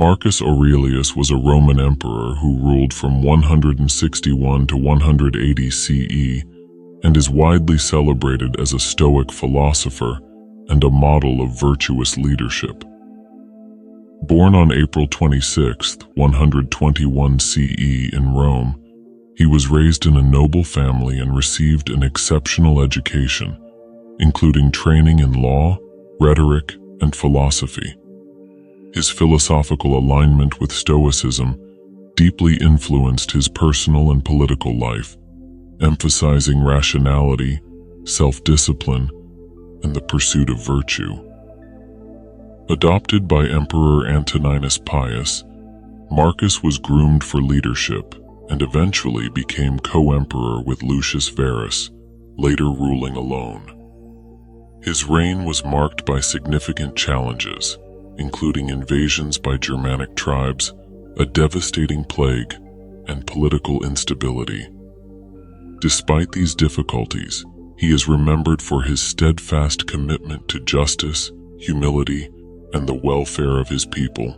Marcus Aurelius was a Roman emperor who ruled from 161 to 180 CE and is widely celebrated as a Stoic philosopher and a model of virtuous leadership. Born on April 26, 121 CE in Rome, he was raised in a noble family and received an exceptional education, including training in law, rhetoric, and philosophy. His philosophical alignment with Stoicism deeply influenced his personal and political life, emphasizing rationality, self-discipline, and the pursuit of virtue. Adopted by Emperor Antoninus Pius, Marcus was groomed for leadership and eventually became co-emperor with Lucius Verus, later ruling alone. His reign was marked by significant challenges, including invasions by Germanic tribes, a devastating plague, and political instability. Despite these difficulties, he is remembered for his steadfast commitment to justice, humility, and the welfare of his people.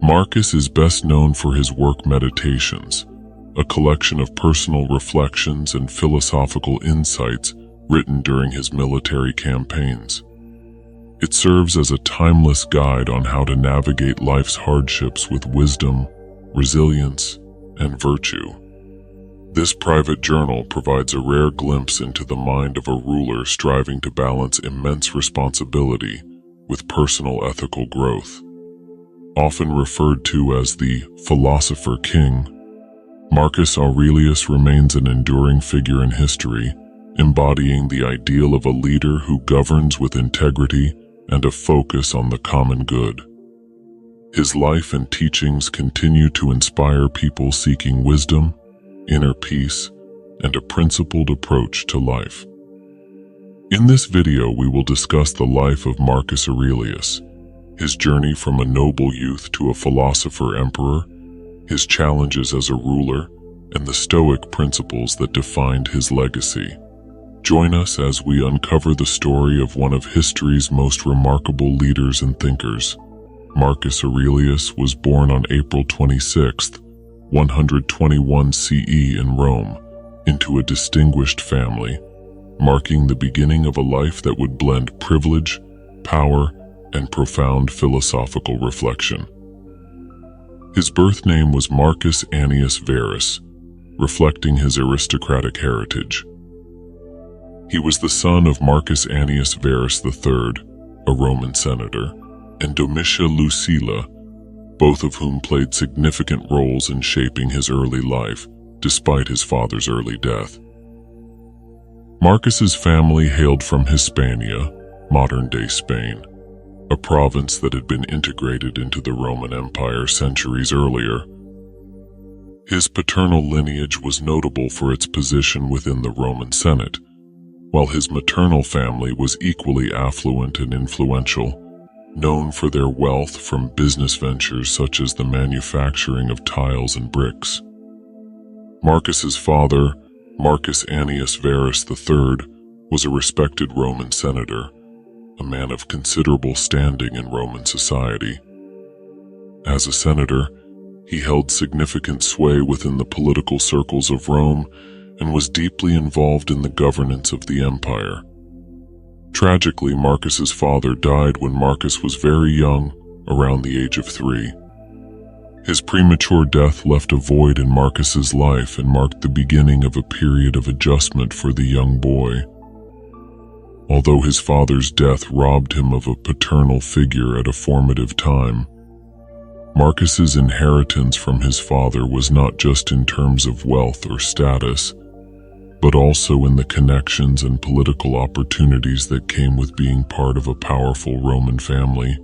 Marcus is best known for his work Meditations, a collection of personal reflections and philosophical insights written during his military campaigns. It serves as a timeless guide on how to navigate life's hardships with wisdom, resilience, and virtue. This private journal provides a rare glimpse into the mind of a ruler striving to balance immense responsibility with personal ethical growth. Often referred to as the philosopher king, Marcus Aurelius remains an enduring figure in history, embodying the ideal of a leader who governs with integrity and a focus on the common good. His life and teachings continue to inspire people seeking wisdom, inner peace, and a principled approach to life. In this video, we will discuss the life of Marcus Aurelius, his journey from a noble youth to a philosopher-emperor, his challenges as a ruler, and the Stoic principles that defined his legacy. Join us as we uncover the story of one of history's most remarkable leaders and thinkers. Marcus Aurelius was born on April 26, 121 CE in Rome, into a distinguished family, marking the beginning of a life that would blend privilege, power, and profound philosophical reflection. His birth name was Marcus Annius Verus, reflecting his aristocratic heritage. He was the son of Marcus Annius Verus III, a Roman senator, and Domitia Lucilla, both of whom played significant roles in shaping his early life, despite his father's early death. Marcus's family hailed from Hispania, modern-day Spain, a province that had been integrated into the Roman Empire centuries earlier. His paternal lineage was notable for its position within the Roman Senate, while his maternal family was equally affluent and influential, known for their wealth from business ventures such as the manufacturing of tiles and bricks. Marcus's father, Marcus Annius Verus III, was a respected Roman senator, a man of considerable standing in Roman society. As a senator, he held significant sway within the political circles of Rome and was deeply involved in the governance of the empire. Tragically, Marcus's father died when Marcus was very young, around the age of 3. His premature death left a void in Marcus's life and marked the beginning of a period of adjustment for the young boy. Although his father's death robbed him of a paternal figure at a formative time, Marcus's inheritance from his father was not just in terms of wealth or status, but also in the connections and political opportunities that came with being part of a powerful Roman family.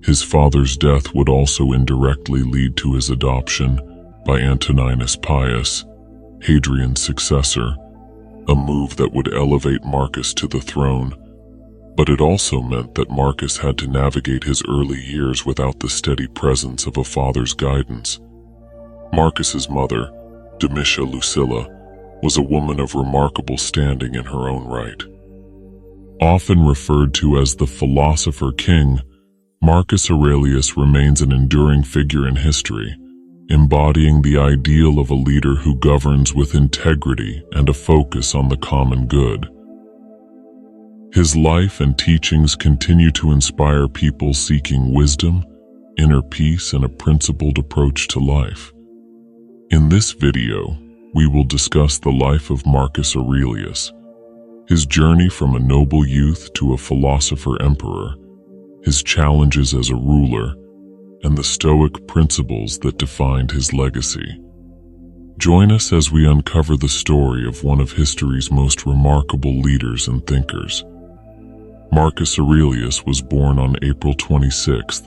His father's death would also indirectly lead to his adoption by Antoninus Pius, Hadrian's successor, a move that would elevate Marcus to the throne, but it also meant that Marcus had to navigate his early years without the steady presence of a father's guidance. Marcus's mother, Domitia Lucilla, was a woman of remarkable standing in her own right. Often referred to as the philosopher king, Marcus Aurelius remains an enduring figure in history, embodying the ideal of a leader who governs with integrity and a focus on the common good. His life and teachings continue to inspire people seeking wisdom, inner peace, and a principled approach to life. In this video, we will discuss the life of Marcus Aurelius, his journey from a noble youth to a philosopher-emperor, his challenges as a ruler, and the Stoic principles that defined his legacy. Join us as we uncover the story of one of history's most remarkable leaders and thinkers. Marcus Aurelius was born on April 26,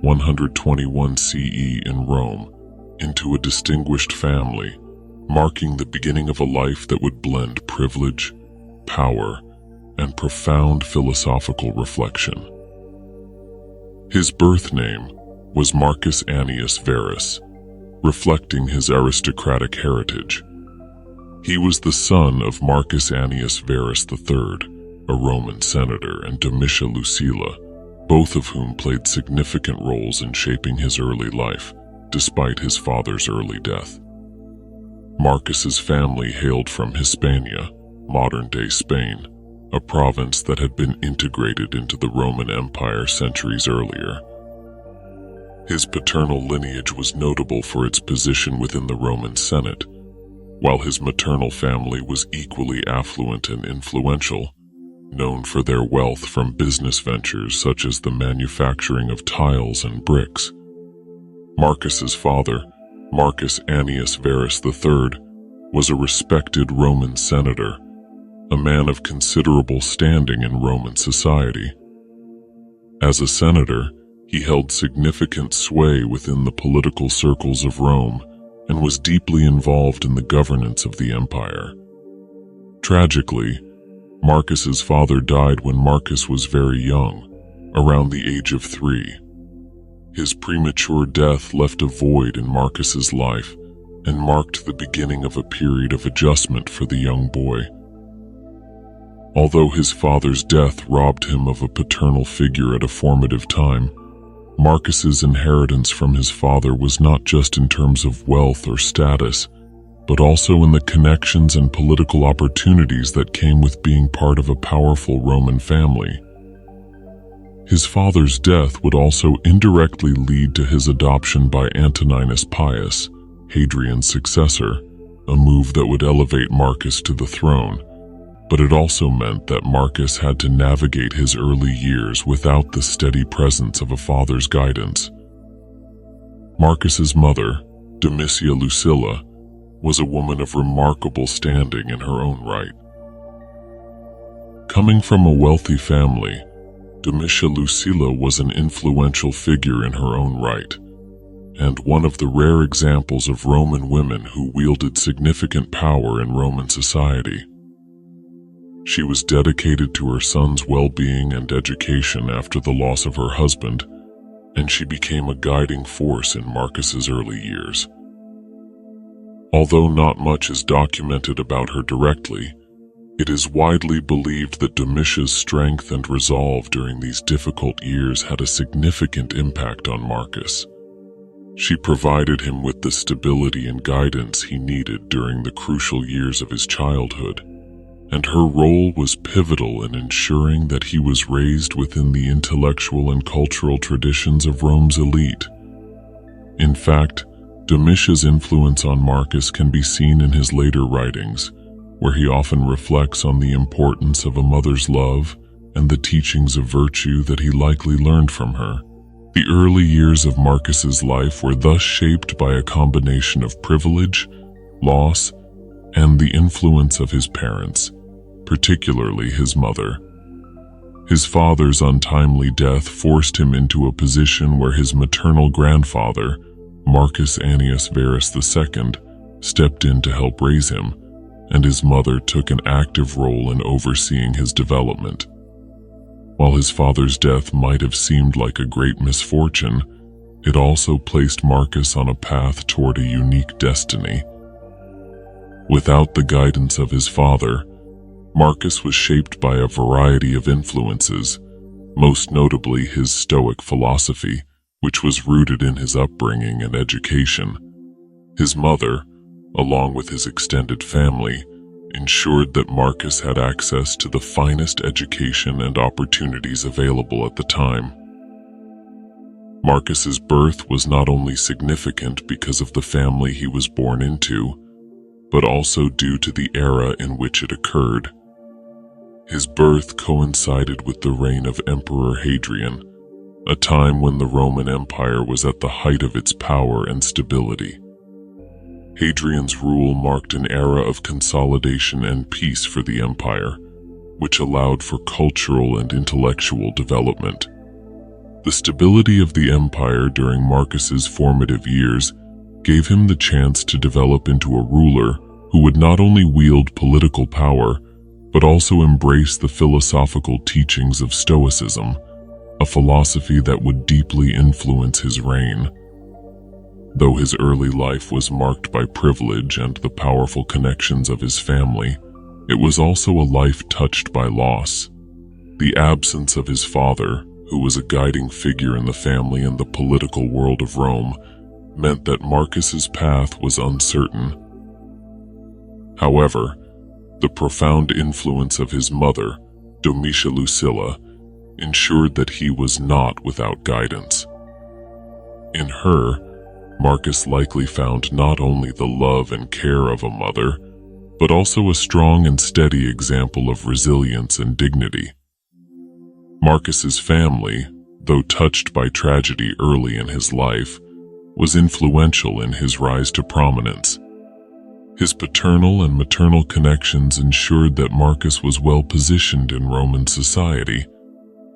121 CE in Rome, into a distinguished family, marking the beginning of a life that would blend privilege, power, and profound philosophical reflection. His birth name was Marcus Annius Verus, reflecting his aristocratic heritage. He was the son of Marcus Annius Verus III, a Roman senator, and Domitia Lucilla, both of whom played significant roles in shaping his early life, despite his father's early death. Marcus's family hailed from Hispania, modern-day Spain, a province that had been integrated into the Roman Empire centuries earlier. His paternal lineage was notable for its position within the Roman Senate, while his maternal family was equally affluent and influential, known for their wealth from business ventures such as the manufacturing of tiles and bricks. Marcus's father, Marcus Annius Verus III, was a respected Roman senator, a man of considerable standing in Roman society. As a senator, he held significant sway within the political circles of Rome and was deeply involved in the governance of the empire. Tragically, Marcus's father died when Marcus was very young, around the age of 3. His premature death left a void in Marcus's life and marked the beginning of a period of adjustment for the young boy. Although his father's death robbed him of a paternal figure at a formative time, Marcus's inheritance from his father was not just in terms of wealth or status, but also in the connections and political opportunities that came with being part of a powerful Roman family. His father's death would also indirectly lead to his adoption by Antoninus Pius, Hadrian's successor, a move that would elevate Marcus to the throne, but it also meant that Marcus had to navigate his early years without the steady presence of a father's guidance. Marcus's mother, Domitia Lucilla, was a woman of remarkable standing in her own right. Coming from a wealthy family, Domitia Lucilla was an influential figure in her own right, and one of the rare examples of Roman women who wielded significant power in Roman society. She was dedicated to her son's well-being and education after the loss of her husband, and she became a guiding force in Marcus's early years. Although not much is documented about her directly, it is widely believed that Domitia's strength and resolve during these difficult years had a significant impact on Marcus. She provided him with the stability and guidance he needed during the crucial years of his childhood, and her role was pivotal in ensuring that he was raised within the intellectual and cultural traditions of Rome's elite. In fact, Domitia's influence on Marcus can be seen in his later writings, where he often reflects on the importance of a mother's love and the teachings of virtue that he likely learned from her. The early years of Marcus's life were thus shaped by a combination of privilege, loss, and the influence of his parents, particularly his mother. His father's untimely death forced him into a position where his maternal grandfather, Marcus Annius Verus II, stepped in to help raise him, and his mother took an active role in overseeing his development. While his father's death might have seemed like a great misfortune, it also placed Marcus on a path toward a unique destiny. Without the guidance of his father, Marcus was shaped by a variety of influences, most notably his Stoic philosophy, which was rooted in his upbringing and education. His mother, along with his extended family, ensured that Marcus had access to the finest education and opportunities available at the time. Marcus's birth was not only significant because of the family he was born into, but also due to the era in which it occurred. His birth coincided with the reign of Emperor Hadrian, a time when the Roman Empire was at the height of its power and stability. Hadrian's rule marked an era of consolidation and peace for the empire, which allowed for cultural and intellectual development. The stability of the empire during Marcus's formative years gave him the chance to develop into a ruler who would not only wield political power, but also embrace the philosophical teachings of Stoicism, a philosophy that would deeply influence his reign. Though his early life was marked by privilege and the powerful connections of his family, it was also a life touched by loss. The absence of his father, who was a guiding figure in the family and the political world of Rome, meant that Marcus's path was uncertain. However, the profound influence of his mother, Domitia Lucilla, ensured that he was not without guidance. In her, Marcus likely found not only the love and care of a mother, but also a strong and steady example of resilience and dignity. Marcus's family, though touched by tragedy early in his life, was influential in his rise to prominence. His paternal and maternal connections ensured that Marcus was well positioned in Roman society,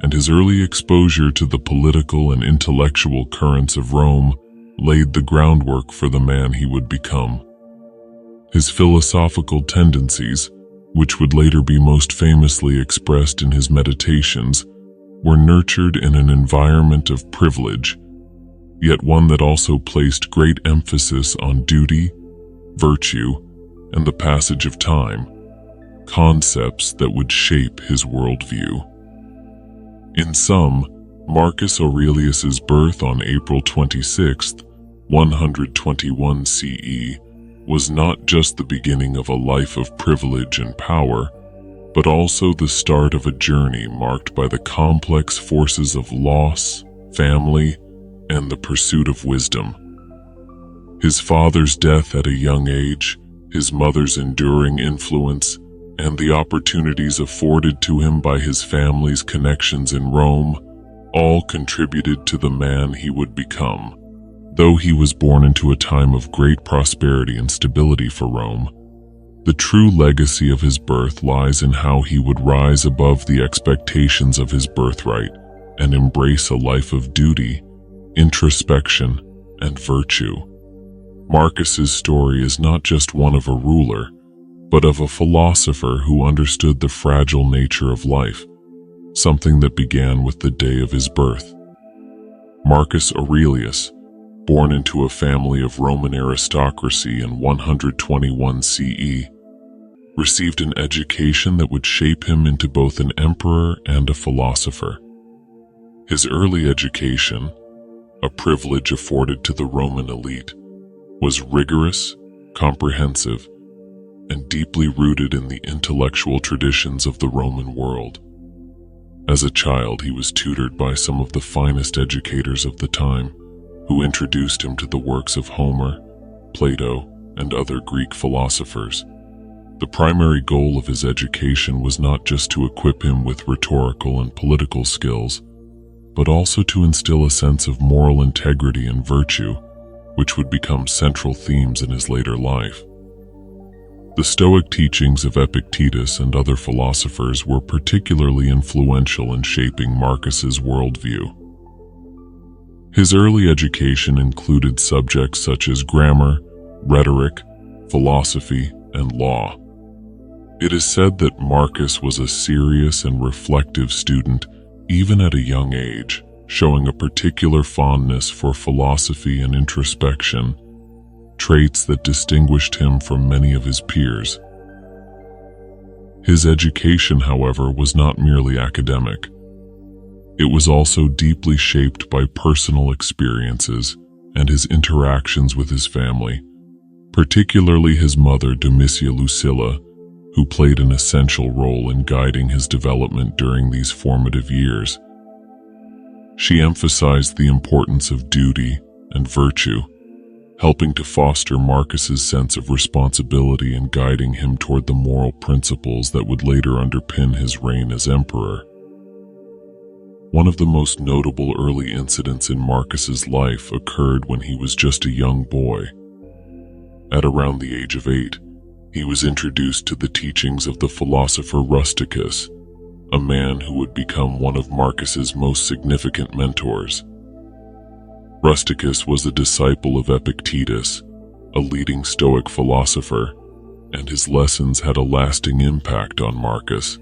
and his early exposure to the political and intellectual currents of Rome laid the groundwork for the man he would become. His philosophical tendencies, which would later be most famously expressed in his Meditations, were nurtured in an environment of privilege, yet one that also placed great emphasis on duty, virtue, and the passage of time, concepts that would shape his worldview. In sum, Marcus Aurelius's birth on April 26, 121 CE, was not just the beginning of a life of privilege and power, but also the start of a journey marked by the complex forces of loss, family, and the pursuit of wisdom. His father's death at a young age, his mother's enduring influence, and the opportunities afforded to him by his family's connections in Rome all contributed to the man he would become. Though he was born into a time of great prosperity and stability for Rome, the true legacy of his birth lies in how he would rise above the expectations of his birthright and embrace a life of duty, introspection, and virtue. Marcus's story is not just one of a ruler, but of a philosopher who understood the fragile nature of life, something that began with the day of his birth. Marcus Aurelius, born into a family of Roman aristocracy in 121 CE, received an education that would shape him into both an emperor and a philosopher. His early education, a privilege afforded to the Roman elite, was rigorous, comprehensive, and deeply rooted in the intellectual traditions of the Roman world. As a child, he was tutored by some of the finest educators of the time, who introduced him to the works of Homer, Plato, and other Greek philosophers. The primary goal of his education was not just to equip him with rhetorical and political skills, but also to instill a sense of moral integrity and virtue, which would become central themes in his later life. The Stoic teachings of Epictetus and other philosophers were particularly influential in shaping Marcus's worldview. His early education included subjects such as grammar, rhetoric, philosophy, and law. It is said that Marcus was a serious and reflective student even at a young age, showing a particular fondness for philosophy and introspection, traits that distinguished him from many of his peers. His education, however, was not merely academic. It was also deeply shaped by personal experiences and his interactions with his family, particularly his mother Domitia Lucilla, who played an essential role in guiding his development during these formative years. She emphasized the importance of duty and virtue, helping to foster Marcus's sense of responsibility and guiding him toward the moral principles that would later underpin his reign as emperor. One of the most notable early incidents in Marcus's life occurred when he was just a young boy. At around the age of 8, he was introduced to the teachings of the philosopher Rusticus, a man who would become one of Marcus's most significant mentors. Rusticus was a disciple of Epictetus, a leading Stoic philosopher, and his lessons had a lasting impact on Marcus.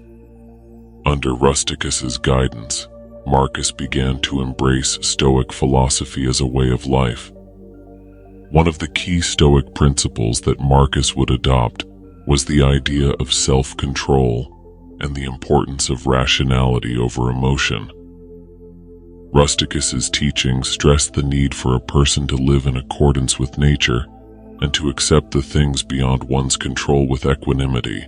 Under Rusticus's guidance, Marcus began to embrace Stoic philosophy as a way of life. One of the key Stoic principles that Marcus would adopt was the idea of self-control and the importance of rationality over emotion. Rusticus's teachings stressed the need for a person to live in accordance with nature and to accept the things beyond one's control with equanimity.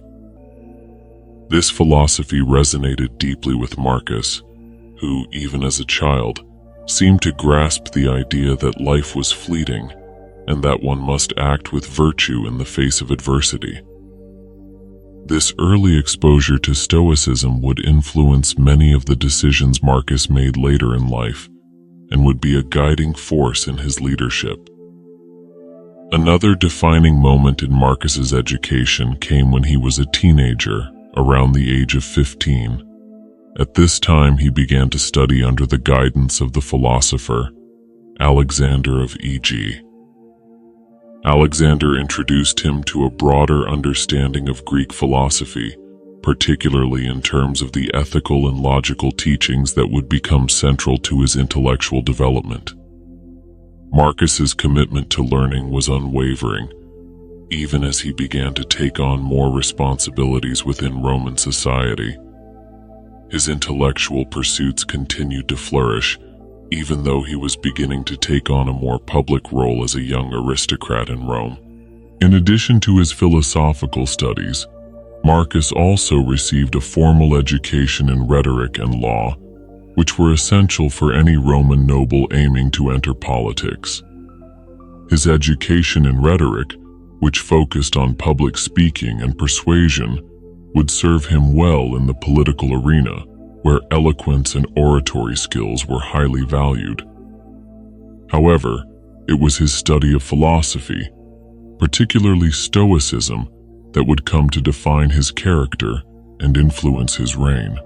This philosophy resonated deeply with Marcus, who, even as a child, seemed to grasp the idea that life was fleeting and that one must act with virtue in the face of adversity. This early exposure to Stoicism would influence many of the decisions Marcus made later in life and would be a guiding force in his leadership. Another defining moment in Marcus's education came when he was a teenager, around the age of 15. At this time, he began to study under the guidance of the philosopher Alexander of Eg. Alexander introduced him to a broader understanding of Greek philosophy, particularly in terms of the ethical and logical teachings that would become central to his intellectual development. Marcus's commitment to learning was unwavering, even as he began to take on more responsibilities within Roman society. His intellectual pursuits continued to flourish, even though he was beginning to take on a more public role as a young aristocrat in Rome. In addition to his philosophical studies, Marcus also received a formal education in rhetoric and law, which were essential for any Roman noble aiming to enter politics. His education in rhetoric, which focused on public speaking and persuasion, would serve him well in the political arena, where eloquence and oratory skills were highly valued. However, it was his study of philosophy, particularly Stoicism, that would come to define his character and influence his reign.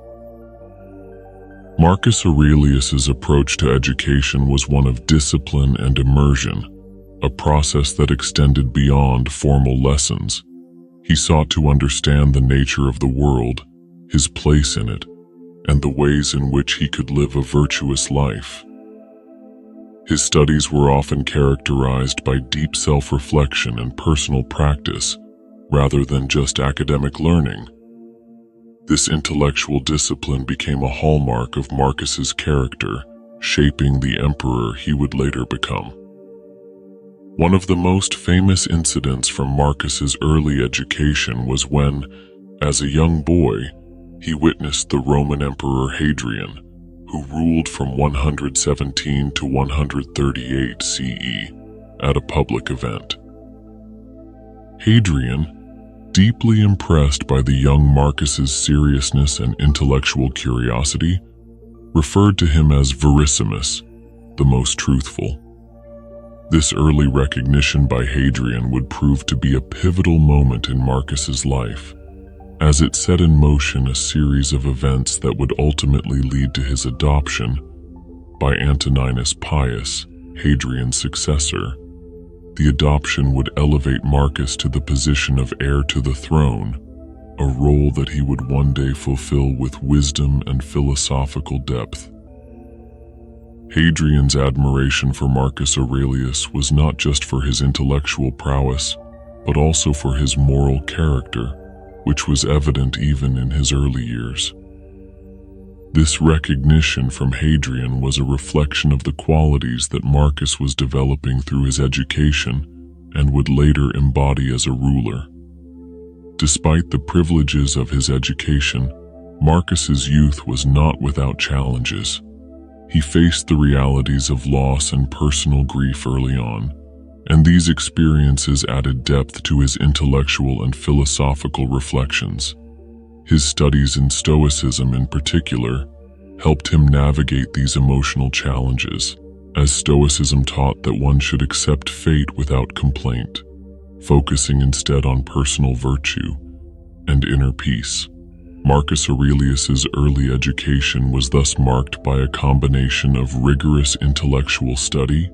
Marcus Aurelius's approach to education was one of discipline and immersion, a process that extended beyond formal lessons. He sought to understand the nature of the world, his place in it, and the ways in which he could live a virtuous life. His studies were often characterized by deep self-reflection and personal practice, rather than just academic learning. This intellectual discipline became a hallmark of Marcus's character, shaping the emperor he would later become. One of the most famous incidents from Marcus's early education was when, as a young boy, he witnessed the Roman Emperor Hadrian, who ruled from 117 to 138 CE, at a public event. Hadrian, deeply impressed by the young Marcus's seriousness and intellectual curiosity, referred to him as Verissimus, the most truthful. This early recognition by Hadrian would prove to be a pivotal moment in Marcus's life, as it set in motion a series of events that would ultimately lead to his adoption by Antoninus Pius, Hadrian's successor. The adoption would elevate Marcus to the position of heir to the throne, a role that he would one day fulfill with wisdom and philosophical depth. Hadrian's admiration for Marcus Aurelius was not just for his intellectual prowess, but also for his moral character, which was evident even in his early years. This recognition from Hadrian was a reflection of the qualities that Marcus was developing through his education and would later embody as a ruler. Despite the privileges of his education, Marcus's youth was not without challenges. He faced the realities of loss and personal grief early on, and these experiences added depth to his intellectual and philosophical reflections. His studies in Stoicism in particular helped him navigate these emotional challenges, as Stoicism taught that one should accept fate without complaint, focusing instead on personal virtue and inner peace. Marcus Aurelius's early education was thus marked by a combination of rigorous intellectual study,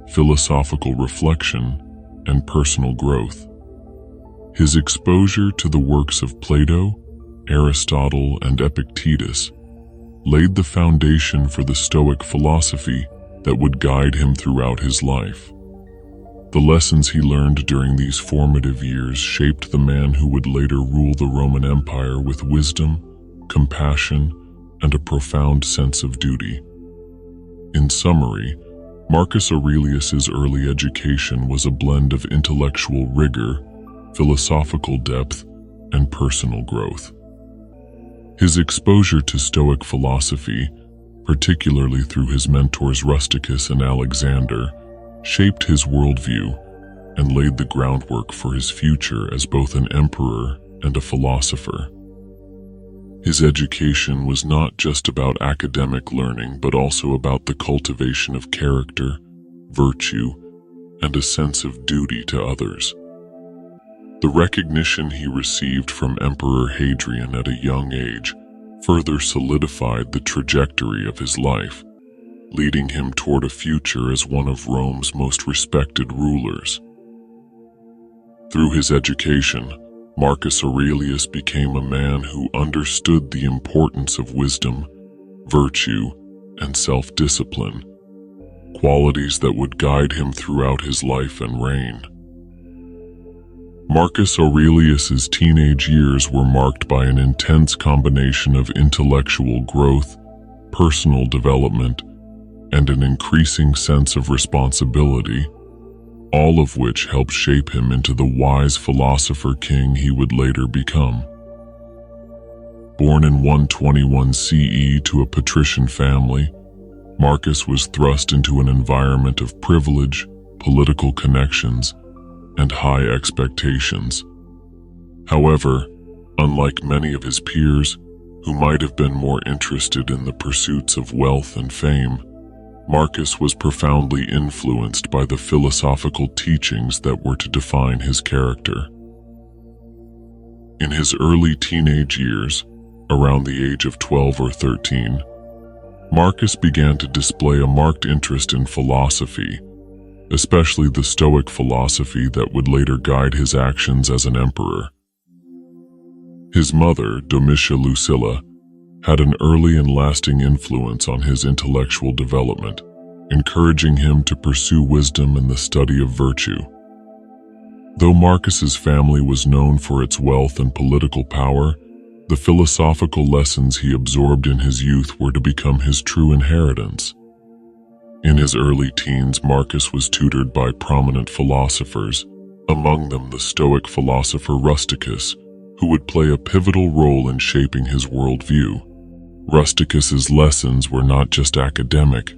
philosophical reflection, and personal growth. His exposure to the works of Plato, Aristotle, and Epictetus laid the foundation for the Stoic philosophy that would guide him throughout his life. The lessons he learned during these formative years shaped the man who would later rule the Roman Empire with wisdom, compassion, and a profound sense of duty. In summary, Marcus Aurelius's early education was a blend of intellectual rigor, philosophical depth, and personal growth. His exposure to Stoic philosophy, particularly through his mentors Rusticus and Alexander, shaped his worldview and laid the groundwork for his future as both an emperor and a philosopher. His education was not just about academic learning, but also about the cultivation of character, virtue, and a sense of duty to others. The recognition he received from Emperor Hadrian at a young age further solidified the trajectory of his life, leading him toward a future as one of Rome's most respected rulers. Through his education, Marcus Aurelius became a man who understood the importance of wisdom, virtue, and self-discipline, qualities that would guide him throughout his life and reign. Marcus Aurelius's teenage years were marked by an intense combination of intellectual growth, personal development, and an increasing sense of responsibility, all of which helped shape him into the wise philosopher king he would later become. Born in 121 CE to a patrician family, Marcus was thrust into an environment of privilege, political connections, and high expectations. However, unlike many of his peers, who might have been more interested in the pursuits of wealth and fame, Marcus was profoundly influenced by the philosophical teachings that were to define his character. In his early teenage years, around the age of 12 or 13, Marcus began to display a marked interest in philosophy, especially the Stoic philosophy that would later guide his actions as an emperor. His mother, Domitia Lucilla, had an early and lasting influence on his intellectual development, encouraging him to pursue wisdom and the study of virtue. Though Marcus's family was known for its wealth and political power, the philosophical lessons he absorbed in his youth were to become his true inheritance. In his early teens, Marcus was tutored by prominent philosophers, among them the Stoic philosopher Rusticus, who would play a pivotal role in shaping his worldview. Rusticus's lessons were not just academic.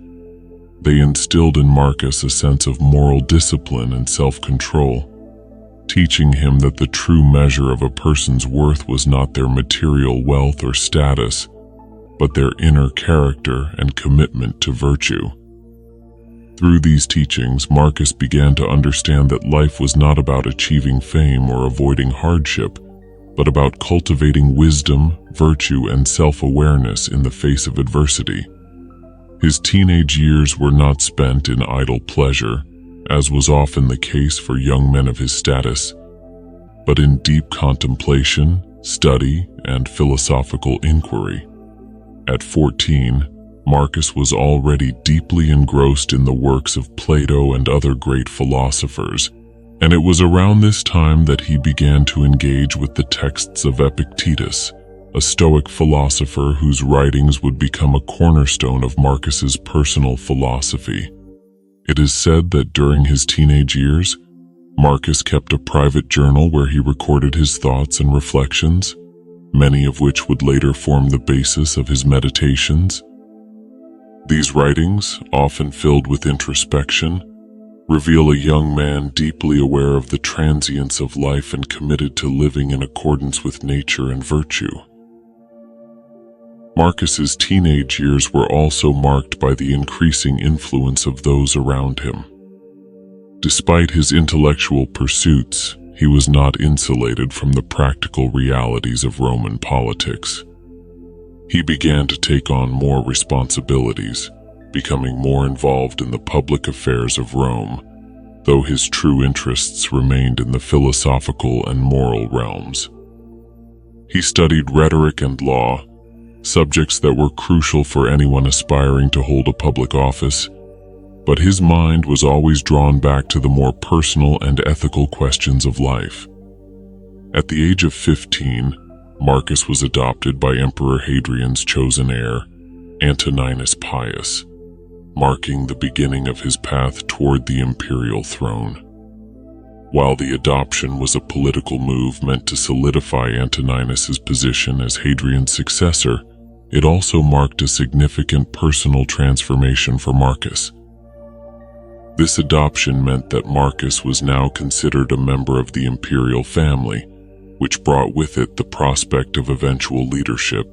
They instilled in Marcus a sense of moral discipline and self-control, teaching him that the true measure of a person's worth was not their material wealth or status, but their inner character and commitment to virtue. Through these teachings, Marcus began to understand that life was not about achieving fame or avoiding hardship, but about cultivating wisdom, virtue, and self-awareness in the face of adversity. His teenage years were not spent in idle pleasure, as was often the case for young men of his status, but in deep contemplation, study, and philosophical inquiry. At 14, Marcus was already deeply engrossed in the works of Plato and other great philosophers, and it was around this time that he began to engage with the texts of Epictetus, a Stoic philosopher whose writings would become a cornerstone of Marcus's personal philosophy. It is said that during his teenage years, Marcus kept a private journal where he recorded his thoughts and reflections, many of which would later form the basis of his meditations. These writings, often filled with introspection, reveal a young man deeply aware of the transience of life and committed to living in accordance with nature and virtue. Marcus's teenage years were also marked by the increasing influence of those around him. Despite his intellectual pursuits, he was not insulated from the practical realities of Roman politics. He began to take on more responsibilities, becoming more involved in the public affairs of Rome, though his true interests remained in the philosophical and moral realms. He studied rhetoric and law, subjects that were crucial for anyone aspiring to hold a public office, but his mind was always drawn back to the more personal and ethical questions of life. At the age of 15, Marcus was adopted by Emperor Hadrian's chosen heir, Antoninus Pius, marking the beginning of his path toward the imperial throne. While the adoption was a political move meant to solidify Antoninus's position as Hadrian's successor, it also marked a significant personal transformation for Marcus. This adoption meant that Marcus was now considered a member of the imperial family, which brought with it the prospect of eventual leadership.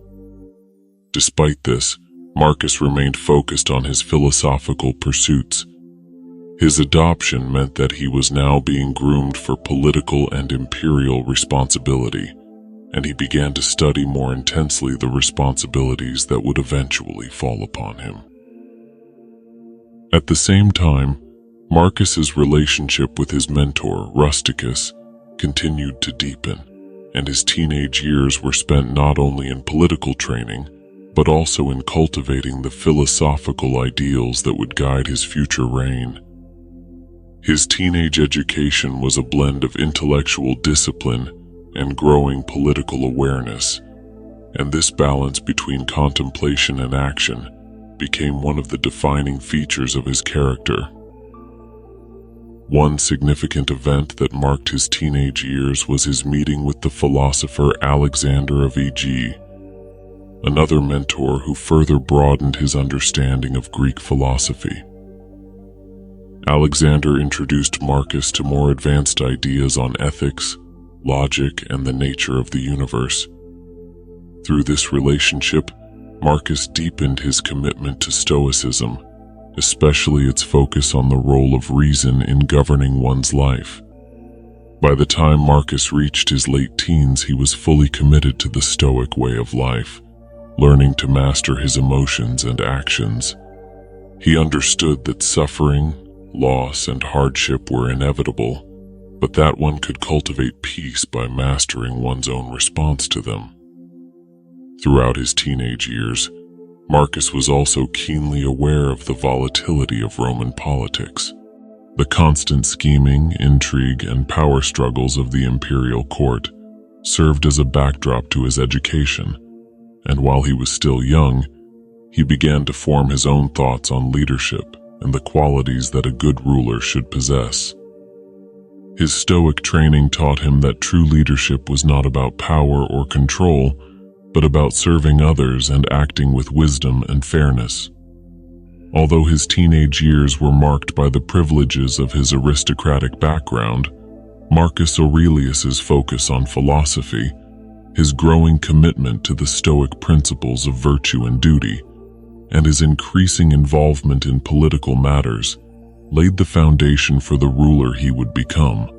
Despite this, Marcus remained focused on his philosophical pursuits. His adoption meant that he was now being groomed for political and imperial responsibility, and he began to study more intensely the responsibilities that would eventually fall upon him. At the same time, Marcus's relationship with his mentor, Rusticus, continued to deepen, and his teenage years were spent not only in political training, but also in cultivating the philosophical ideals that would guide his future reign. His teenage education was a blend of intellectual discipline and growing political awareness, and this balance between contemplation and action became one of the defining features of his character. One significant event that marked his teenage years was his meeting with the philosopher Alexander of Aegea, another mentor who further broadened his understanding of Greek philosophy. Alexander introduced Marcus to more advanced ideas on ethics, logic, and the nature of the universe. Through this relationship, Marcus deepened his commitment to Stoicism, especially its focus on the role of reason in governing one's life. By the time Marcus reached his late teens, he was fully committed to the Stoic way of life, learning to master his emotions and actions. He understood that suffering, loss, and hardship were inevitable, but that one could cultivate peace by mastering one's own response to them. Throughout his teenage years, Marcus was also keenly aware of the volatility of Roman politics. The constant scheming, intrigue, and power struggles of the imperial court served as a backdrop to his education, and while he was still young, he began to form his own thoughts on leadership and the qualities that a good ruler should possess. His Stoic training taught him that true leadership was not about power or control, but about serving others and acting with wisdom and fairness. Although his teenage years were marked by the privileges of his aristocratic background, Marcus Aurelius's focus on philosophy, his growing commitment to the Stoic principles of virtue and duty, and his increasing involvement in political matters laid the foundation for the ruler he would become.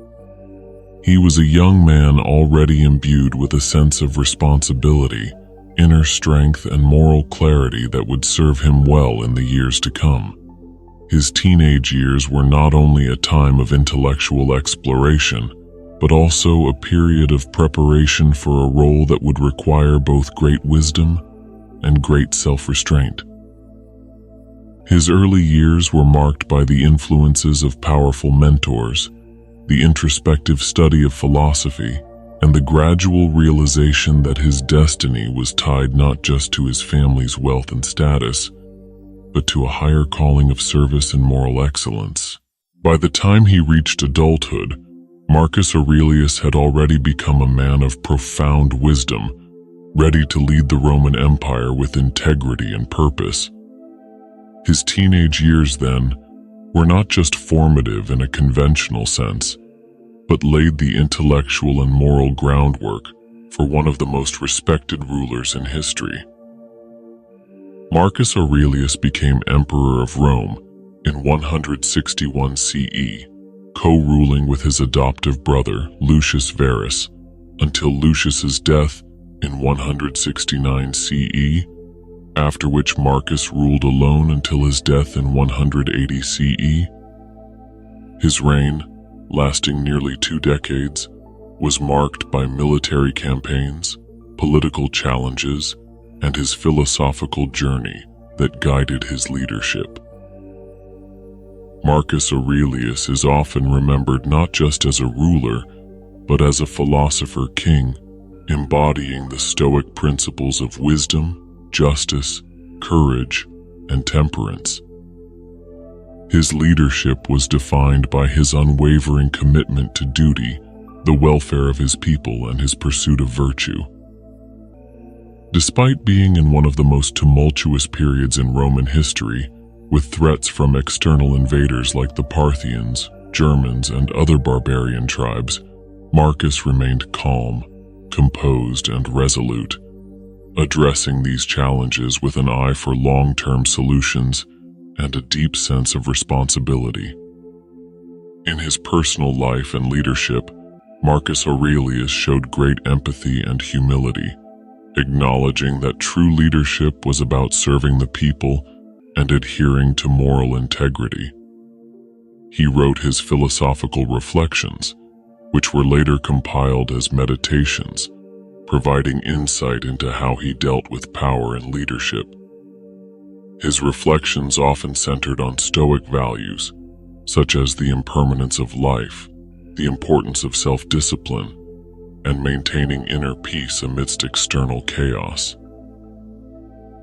He was a young man already imbued with a sense of responsibility, inner strength, and moral clarity that would serve him well in the years to come. His teenage years were not only a time of intellectual exploration, but also a period of preparation for a role that would require both great wisdom and great self-restraint. His early years were marked by the influences of powerful mentors, the introspective study of philosophy, and the gradual realization that his destiny was tied not just to his family's wealth and status, but to a higher calling of service and moral excellence. By the time he reached adulthood, Marcus Aurelius had already become a man of profound wisdom, ready to lead the Roman Empire with integrity and purpose. His teenage years, then, were not just formative in a conventional sense, but laid the intellectual and moral groundwork for one of the most respected rulers in history. Marcus Aurelius became Emperor of Rome in 161 CE, co-ruling with his adoptive brother Lucius Verus until Lucius's death in 169 CE, after which Marcus ruled alone until his death in 180 CE. His reign, lasting nearly 2 decades, was marked by military campaigns, political challenges, and his philosophical journey that guided his leadership. Marcus Aurelius is often remembered not just as a ruler, but as a philosopher king, embodying the Stoic principles of wisdom, justice, courage, and temperance. His leadership was defined by his unwavering commitment to duty, the welfare of his people, and his pursuit of virtue. Despite being in one of the most tumultuous periods in Roman history, with threats from external invaders like the Parthians, Germans, and other barbarian tribes, Marcus remained calm, composed, and resolute, addressing these challenges with an eye for long-term solutions and a deep sense of responsibility. In his personal life and leadership, Marcus Aurelius showed great empathy and humility, acknowledging that true leadership was about serving the people and adhering to moral integrity. He wrote his philosophical reflections, which were later compiled as meditations, providing insight into how he dealt with power and leadership. His reflections often centered on Stoic values, such as the impermanence of life, the importance of self-discipline, and maintaining inner peace amidst external chaos.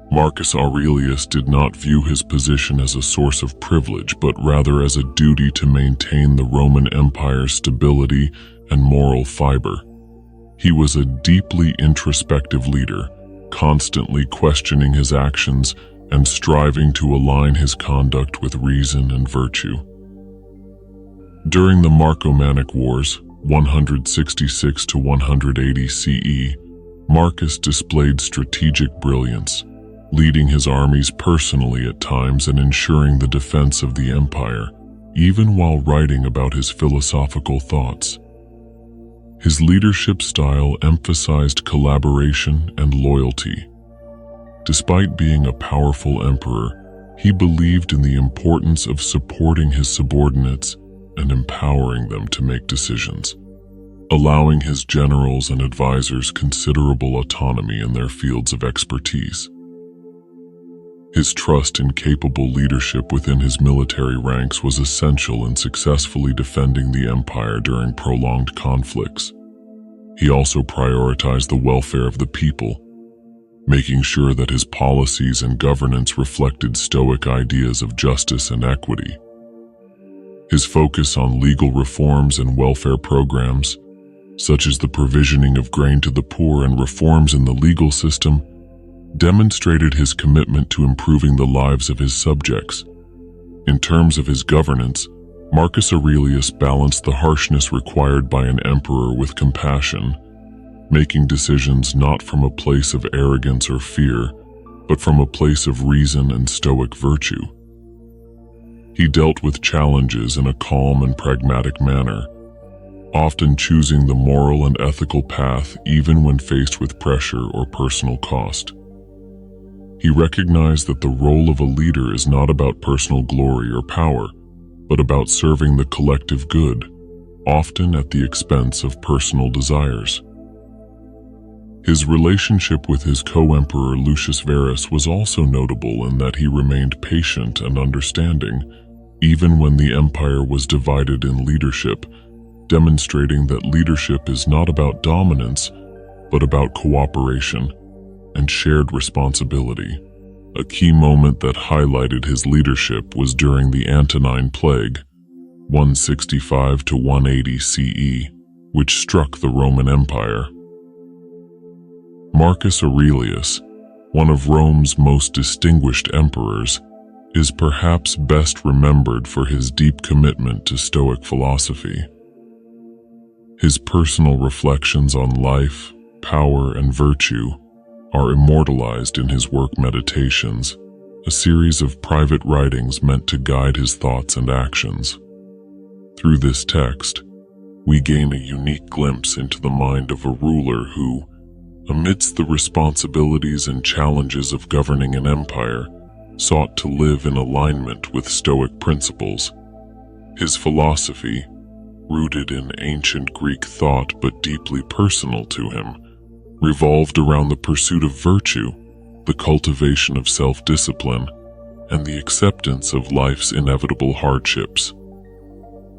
Marcus Aurelius did not view his position as a source of privilege, but rather as a duty to maintain the Roman Empire's stability and moral fiber. He was a deeply introspective leader, constantly questioning his actions and striving to align his conduct with reason and virtue. During the Marcomannic Wars, 166 to 180 CE, Marcus displayed strategic brilliance, leading his armies personally at times and ensuring the defense of the empire, even while writing about his philosophical thoughts. His leadership style emphasized collaboration and loyalty. Despite being a powerful emperor, he believed in the importance of supporting his subordinates and empowering them to make decisions, allowing his generals and advisors considerable autonomy in their fields of expertise. His trust in capable leadership within his military ranks was essential in successfully defending the empire during prolonged conflicts. He also prioritized the welfare of the people, making sure that his policies and governance reflected Stoic ideas of justice and equity. His focus on legal reforms and welfare programs, such as the provisioning of grain to the poor and reforms in the legal system, demonstrated his commitment to improving the lives of his subjects. In terms of his governance, Marcus Aurelius balanced the harshness required by an emperor with compassion, making decisions not from a place of arrogance or fear, but from a place of reason and Stoic virtue. He dealt with challenges in a calm and pragmatic manner, often choosing the moral and ethical path even when faced with pressure or personal cost. He recognized that the role of a leader is not about personal glory or power, but about serving the collective good, often at the expense of personal desires. His relationship with his co-emperor Lucius Verus was also notable in that he remained patient and understanding, even when the empire was divided in leadership, demonstrating that leadership is not about dominance, but about cooperation and shared responsibility. A key moment that highlighted his leadership was during the Antonine Plague, 165 to 180 CE, which struck the Roman Empire. Marcus Aurelius, one of Rome's most distinguished emperors, is perhaps best remembered for his deep commitment to Stoic philosophy. His personal reflections on life, power, and virtue are immortalized in his work Meditations, a series of private writings meant to guide his thoughts and actions. Through this text, we gain a unique glimpse into the mind of a ruler who, amidst the responsibilities and challenges of governing an empire, sought to live in alignment with Stoic principles. His philosophy, rooted in ancient Greek thought but deeply personal to him, revolved around the pursuit of virtue, the cultivation of self-discipline, and the acceptance of life's inevitable hardships.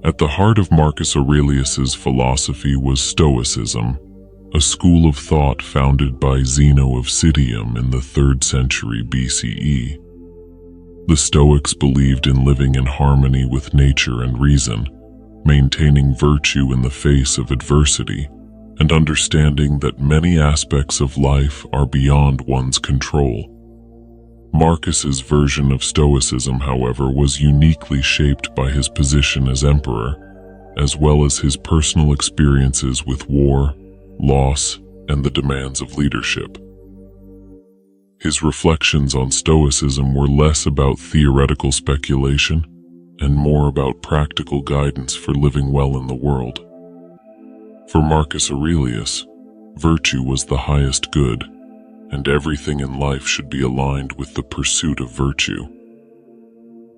At the heart of Marcus Aurelius's philosophy was Stoicism, a school of thought founded by Zeno of Citium in the 3rd century BCE. The Stoics believed in living in harmony with nature and reason, maintaining virtue in the face of adversity, and understanding that many aspects of life are beyond one's control. Marcus's version of Stoicism, however, was uniquely shaped by his position as emperor, as well as his personal experiences with war, loss, and the demands of leadership. His reflections on Stoicism were less about theoretical speculation and more about practical guidance for living well in the world. For Marcus Aurelius, virtue was the highest good, and everything in life should be aligned with the pursuit of virtue.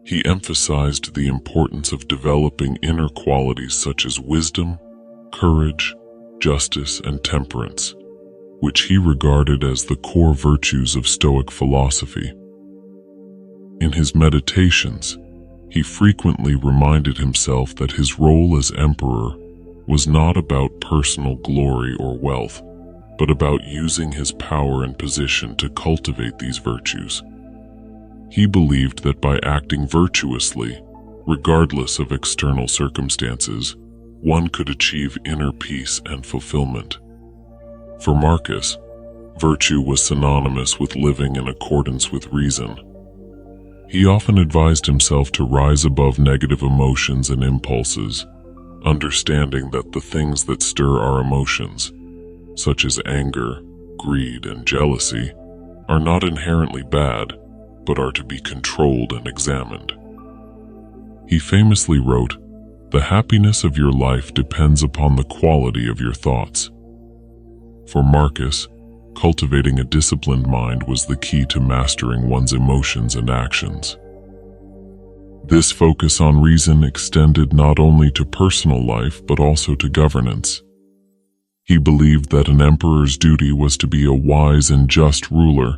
He emphasized the importance of developing inner qualities such as wisdom, courage, justice, and temperance, which he regarded as the core virtues of Stoic philosophy. In his Meditations, he frequently reminded himself that his role as emperor was not about personal glory or wealth, but about using his power and position to cultivate these virtues. He believed that by acting virtuously, regardless of external circumstances, one could achieve inner peace and fulfillment. For Marcus, virtue was synonymous with living in accordance with reason. He often advised himself to rise above negative emotions and impulses, understanding that the things that stir our emotions, such as anger, greed, and jealousy, are not inherently bad, but are to be controlled and examined. He famously wrote, "The happiness of your life depends upon the quality of your thoughts." For Marcus, cultivating a disciplined mind was the key to mastering one's emotions and actions. This focus on reason extended not only to personal life but also to governance. He believed that an emperor's duty was to be a wise and just ruler,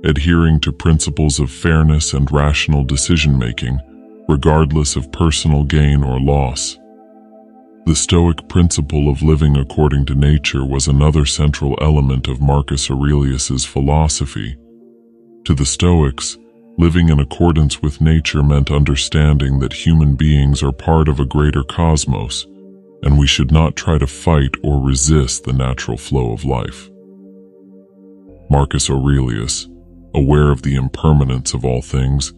adhering to principles of fairness and rational decision-making, regardless of personal gain or loss. The Stoic principle of living according to nature was another central element of Marcus Aurelius's philosophy. To the Stoics, living in accordance with nature meant understanding that human beings are part of a greater cosmos, and we should not try to fight or resist the natural flow of life. Marcus Aurelius, aware of the impermanence of all things,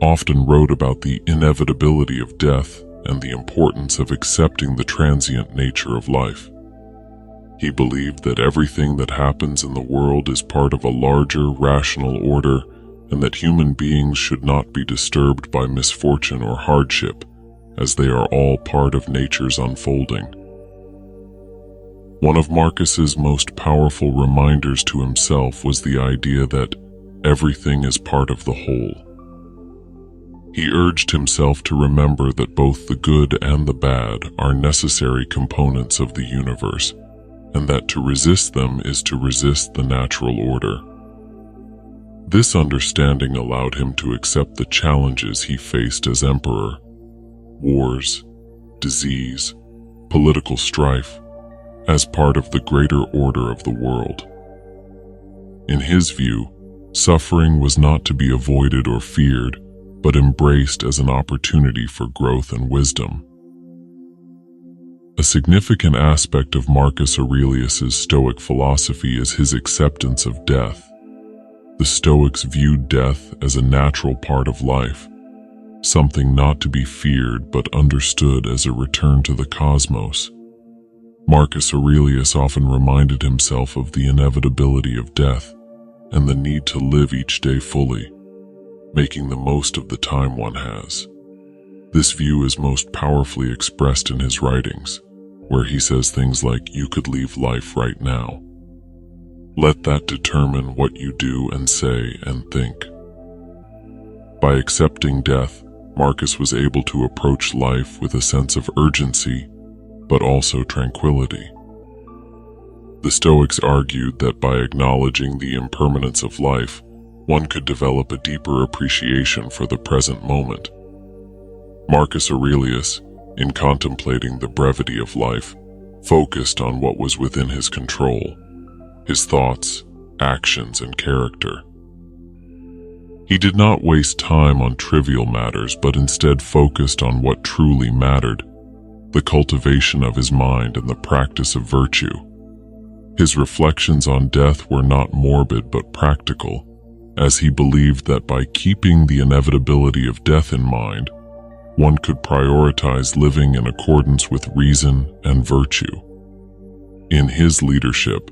often wrote about the inevitability of death and the importance of accepting the transient nature of life. He believed that everything that happens in the world is part of a larger, rational order, and that human beings should not be disturbed by misfortune or hardship, as they are all part of nature's unfolding. One of Marcus's most powerful reminders to himself was the idea that everything is part of the whole. He urged himself to remember that both the good and the bad are necessary components of the universe, and that to resist them is to resist the natural order. This understanding allowed him to accept the challenges he faced as emperor: wars, disease, political strife, as part of the greater order of the world. In his view, suffering was not to be avoided or feared, but embraced as an opportunity for growth and wisdom. A significant aspect of Marcus Aurelius's Stoic philosophy is his acceptance of death. The Stoics viewed death as a natural part of life, something not to be feared but understood as a return to the cosmos. Marcus Aurelius often reminded himself of the inevitability of death and the need to live each day fully, making the most of the time one has. This view is most powerfully expressed in his writings, where he says things like, "You could leave life right now. Let that determine what you do and say and think." By accepting death, Marcus was able to approach life with a sense of urgency, but also tranquility. The Stoics argued that by acknowledging the impermanence of life, one could develop a deeper appreciation for the present moment. Marcus Aurelius, in contemplating the brevity of life, focused on what was within his control, his thoughts, actions, and character. He did not waste time on trivial matters, but instead focused on what truly mattered, the cultivation of his mind and the practice of virtue. His reflections on death were not morbid but practical, as he believed that by keeping the inevitability of death in mind, one could prioritize living in accordance with reason and virtue. In his leadership,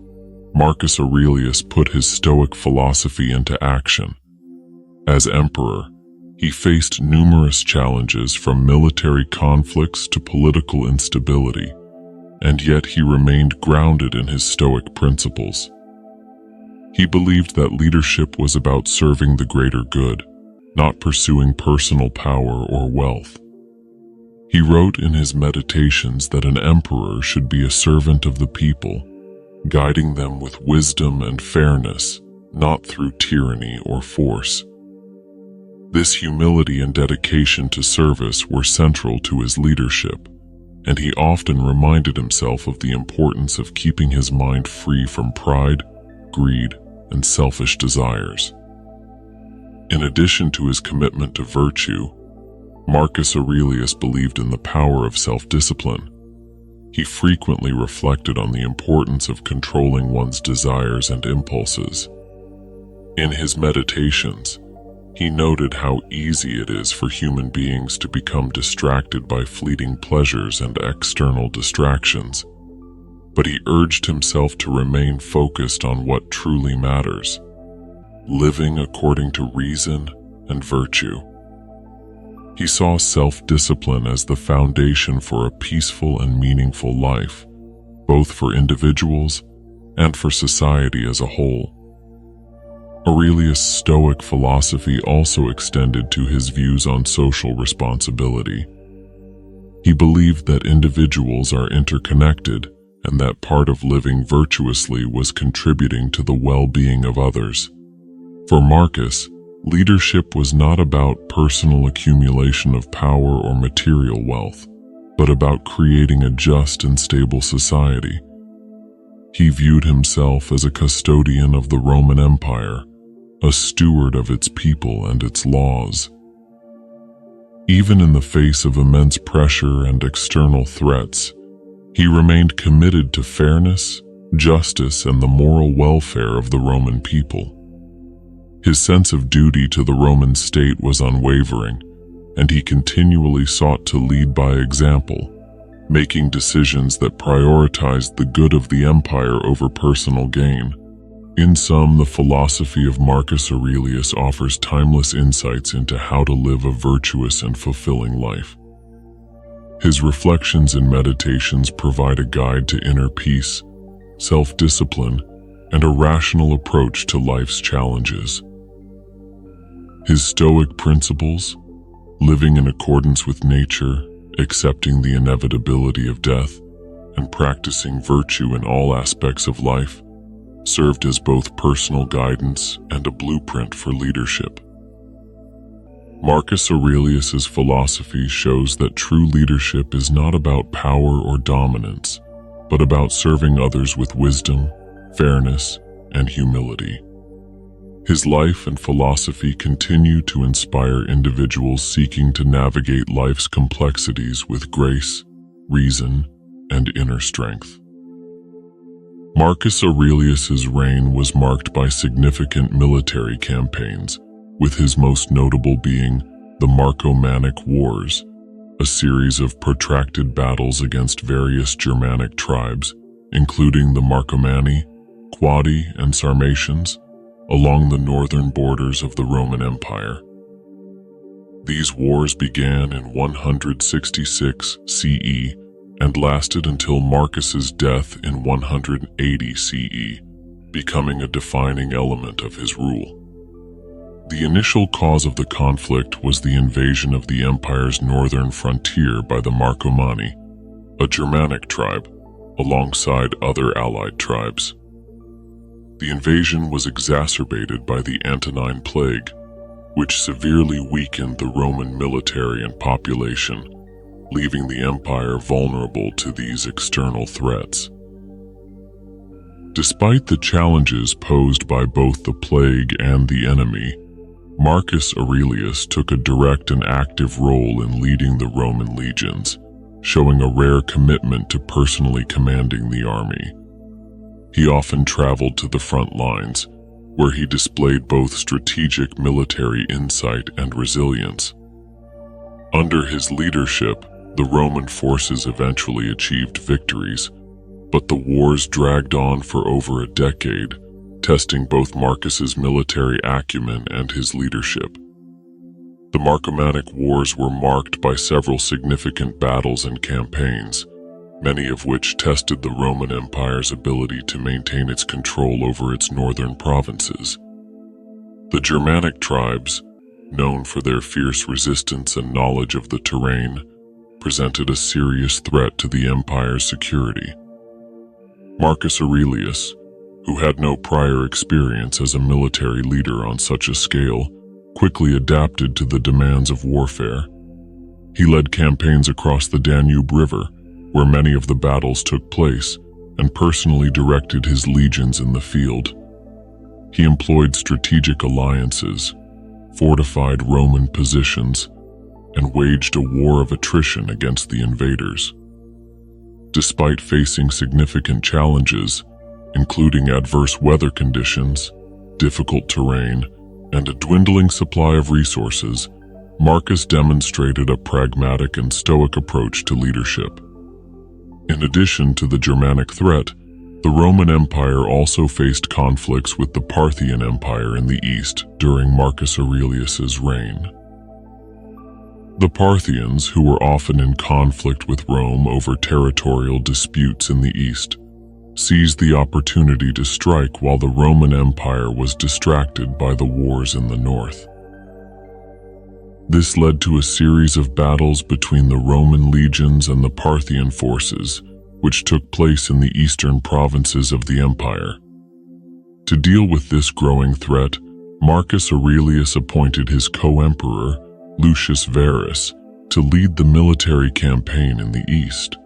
Marcus Aurelius put his Stoic philosophy into action. As emperor, he faced numerous challenges from military conflicts to political instability, and yet he remained grounded in his Stoic principles. He believed that leadership was about serving the greater good, not pursuing personal power or wealth. He wrote in his Meditations that an emperor should be a servant of the people, guiding them with wisdom and fairness, not through tyranny or force. This humility and dedication to service were central to his leadership, and he often reminded himself of the importance of keeping his mind free from pride, greed, and selfish desires. In addition to his commitment to virtue, Marcus Aurelius believed in the power of self-discipline. He frequently reflected on the importance of controlling one's desires and impulses. In his Meditations, he noted how easy it is for human beings to become distracted by fleeting pleasures and external distractions, but he urged himself to remain focused on what truly matters, living according to reason and virtue. He saw self-discipline as the foundation for a peaceful and meaningful life, both for individuals and for society as a whole. Aurelius' Stoic philosophy also extended to his views on social responsibility. He believed that individuals are interconnected and that part of living virtuously was contributing to the well-being of others. For Marcus, leadership was not about personal accumulation of power or material wealth, but about creating a just and stable society. He viewed himself as a custodian of the Roman Empire, a steward of its people and its laws. Even in the face of immense pressure and external threats, he remained committed to fairness, justice, and the moral welfare of the Roman people. His sense of duty to the Roman state was unwavering, and he continually sought to lead by example, making decisions that prioritized the good of the empire over personal gain. In sum, the philosophy of Marcus Aurelius offers timeless insights into how to live a virtuous and fulfilling life. His reflections and meditations provide a guide to inner peace, self-discipline, and a rational approach to life's challenges. His Stoic principles, living in accordance with nature, accepting the inevitability of death, and practicing virtue in all aspects of life, served as both personal guidance and a blueprint for leadership. Marcus Aurelius's philosophy shows that true leadership is not about power or dominance, but about serving others with wisdom, fairness, and humility. His life and philosophy continue to inspire individuals seeking to navigate life's complexities with grace, reason, and inner strength. Marcus Aurelius's reign was marked by significant military campaigns, with his most notable being the Marcomannic Wars, a series of protracted battles against various Germanic tribes, including the Marcomanni, Quadi, and Sarmatians, along the northern borders of the Roman Empire. These wars began in 166 CE and lasted until Marcus's death in 180 CE, becoming a defining element of his rule. The initial cause of the conflict was the invasion of the empire's northern frontier by the Marcomanni, a Germanic tribe, alongside other allied tribes. The invasion was exacerbated by the Antonine Plague, which severely weakened the Roman military and population, leaving the empire vulnerable to these external threats. Despite the challenges posed by both the plague and the enemy, Marcus Aurelius took a direct and active role in leading the Roman legions, showing a rare commitment to personally commanding the army. He often traveled to the front lines, where he displayed both strategic military insight and resilience. Under his leadership, the Roman forces eventually achieved victories, but the wars dragged on for over a decade, testing both Marcus's military acumen and his leadership. The Marcomannic Wars were marked by several significant battles and campaigns, many of which tested the Roman Empire's ability to maintain its control over its northern provinces. The Germanic tribes, known for their fierce resistance and knowledge of the terrain, presented a serious threat to the empire's security. Marcus Aurelius, who had no prior experience as a military leader on such a scale, quickly adapted to the demands of warfare. He led campaigns across the Danube River, where many of the battles took place, and personally directed his legions in the field. He employed strategic alliances, fortified Roman positions, and waged a war of attrition against the invaders. Despite facing significant challenges, including adverse weather conditions, difficult terrain, and a dwindling supply of resources, Marcus demonstrated a pragmatic and stoic approach to leadership. In addition to the Germanic threat, the Roman Empire also faced conflicts with the Parthian Empire in the east during Marcus Aurelius's reign. The Parthians, who were often in conflict with Rome over territorial disputes in the east, seized the opportunity to strike while the Roman Empire was distracted by the wars in the north. This led to a series of battles between the Roman legions and the Parthian forces, which took place in the eastern provinces of the empire. To deal with this growing threat, Marcus Aurelius appointed his co-emperor, Lucius Verus, to lead the military campaign in the east.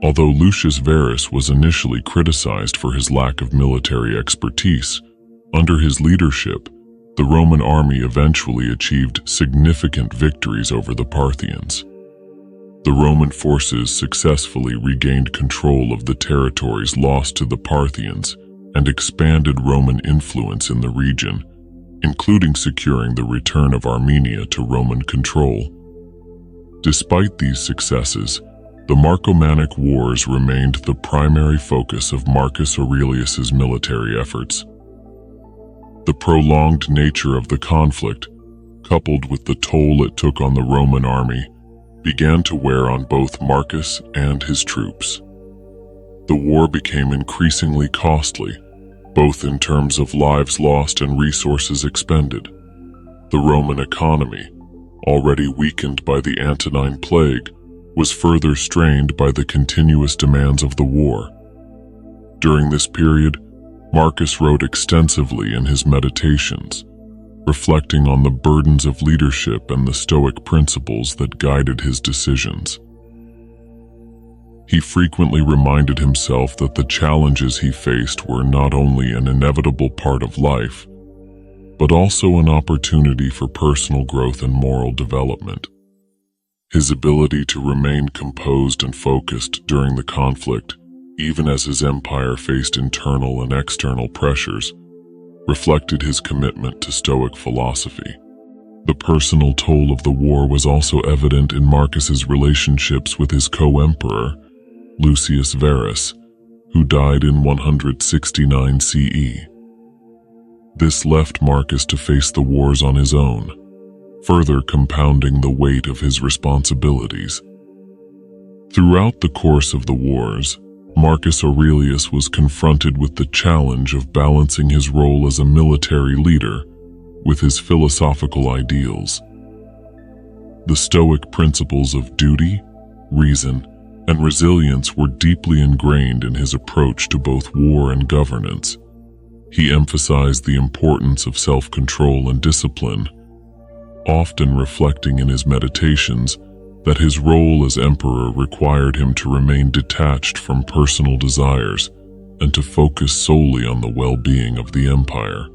Although Lucius Verus was initially criticized for his lack of military expertise, under his leadership, the Roman army eventually achieved significant victories over the Parthians. The Roman forces successfully regained control of the territories lost to the Parthians and expanded Roman influence in the region, including securing the return of Armenia to Roman control. Despite these successes, the Marcomannic Wars remained the primary focus of Marcus Aurelius's military efforts. The prolonged nature of the conflict, coupled with the toll it took on the Roman army, began to wear on both Marcus and his troops. The war became increasingly costly, both in terms of lives lost and resources expended. The Roman economy, already weakened by the Antonine Plague, was further strained by the continuous demands of the war. During this period, Marcus wrote extensively in his Meditations, reflecting on the burdens of leadership and the Stoic principles that guided his decisions. He frequently reminded himself that the challenges he faced were not only an inevitable part of life, but also an opportunity for personal growth and moral development. His ability to remain composed and focused during the conflict, even as his empire faced internal and external pressures, reflected his commitment to Stoic philosophy. The personal toll of the war was also evident in Marcus's relationships with his co-emperor, Lucius Verus, who died in 169 CE. This left Marcus to face the wars on his own, further compounding the weight of his responsibilities. Throughout the course of the wars, Marcus Aurelius was confronted with the challenge of balancing his role as a military leader with his philosophical ideals. The Stoic principles of duty, reason, and resilience were deeply ingrained in his approach to both war and governance. He emphasized the importance of self-control and discipline, often reflecting in his meditations that his role as emperor required him to remain detached from personal desires and to focus solely on the well-being of the empire.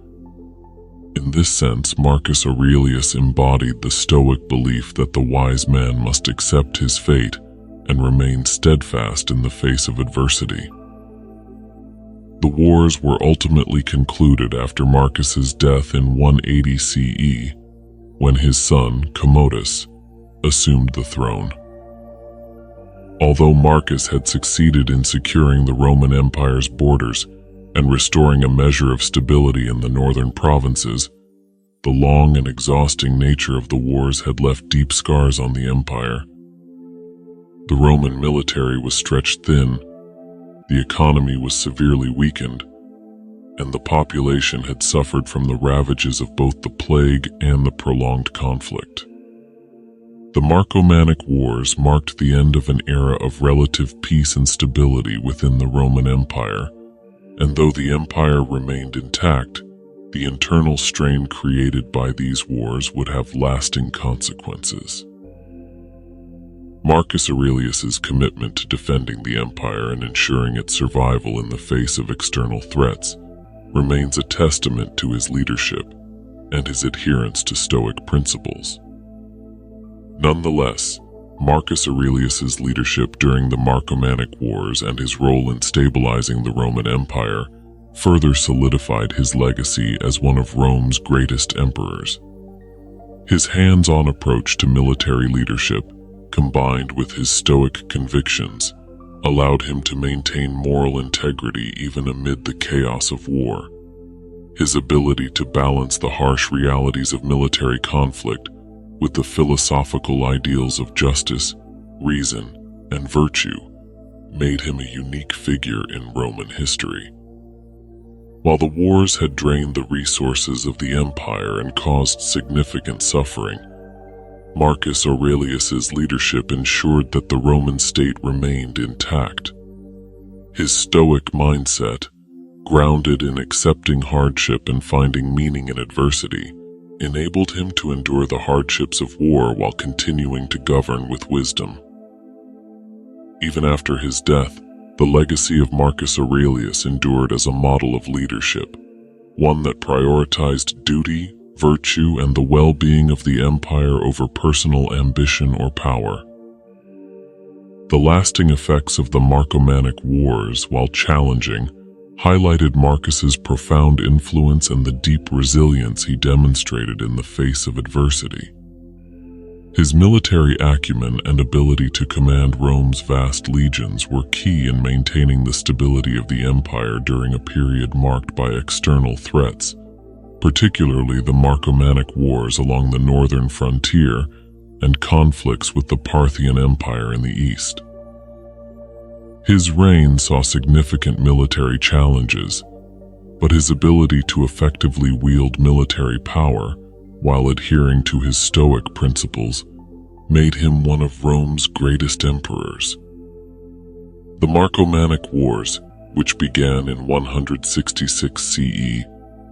In this sense, Marcus Aurelius embodied the Stoic belief that the wise man must accept his fate and remain steadfast in the face of adversity. The wars were ultimately concluded after Marcus's death in 180 CE, when his son, Commodus, assumed the throne. Although Marcus had succeeded in securing the Roman Empire's borders and restoring a measure of stability in the northern provinces, the long and exhausting nature of the wars had left deep scars on the empire. The Roman military was stretched thin, the economy was severely weakened, and the population had suffered from the ravages of both the plague and the prolonged conflict. The Marcomannic Wars marked the end of an era of relative peace and stability within the Roman Empire, and though the empire remained intact, the internal strain created by these wars would have lasting consequences. Marcus Aurelius's commitment to defending the empire and ensuring its survival in the face of external threats remains a testament to his leadership and his adherence to Stoic principles. Nonetheless, Marcus Aurelius's leadership during the Marcomannic Wars and his role in stabilizing the Roman Empire further solidified his legacy as one of Rome's greatest emperors. His hands-on approach to military leadership, combined with his Stoic convictions, allowed him to maintain moral integrity even amid the chaos of war. His ability to balance the harsh realities of military conflict with the philosophical ideals of justice, reason, and virtue made him a unique figure in Roman history. While the wars had drained the resources of the empire and caused significant suffering, Marcus Aurelius's leadership ensured that the Roman state remained intact. His Stoic mindset, grounded in accepting hardship and finding meaning in adversity, enabled him to endure the hardships of war while continuing to govern with wisdom. Even after his death, the legacy of Marcus Aurelius endured as a model of leadership, one that prioritized duty, virtue, and the well-being of the empire over personal ambition or power. The lasting effects of the Marcomannic Wars, while challenging, highlighted Marcus's profound influence and the deep resilience he demonstrated in the face of adversity. His military acumen and ability to command Rome's vast legions were key in maintaining the stability of the empire during a period marked by external threats, particularly the Marcomannic Wars along the northern frontier and conflicts with the Parthian Empire in the east. His reign saw significant military challenges, but his ability to effectively wield military power while adhering to his Stoic principles made him one of Rome's greatest emperors. The Marcomannic Wars, which began in 166 CE,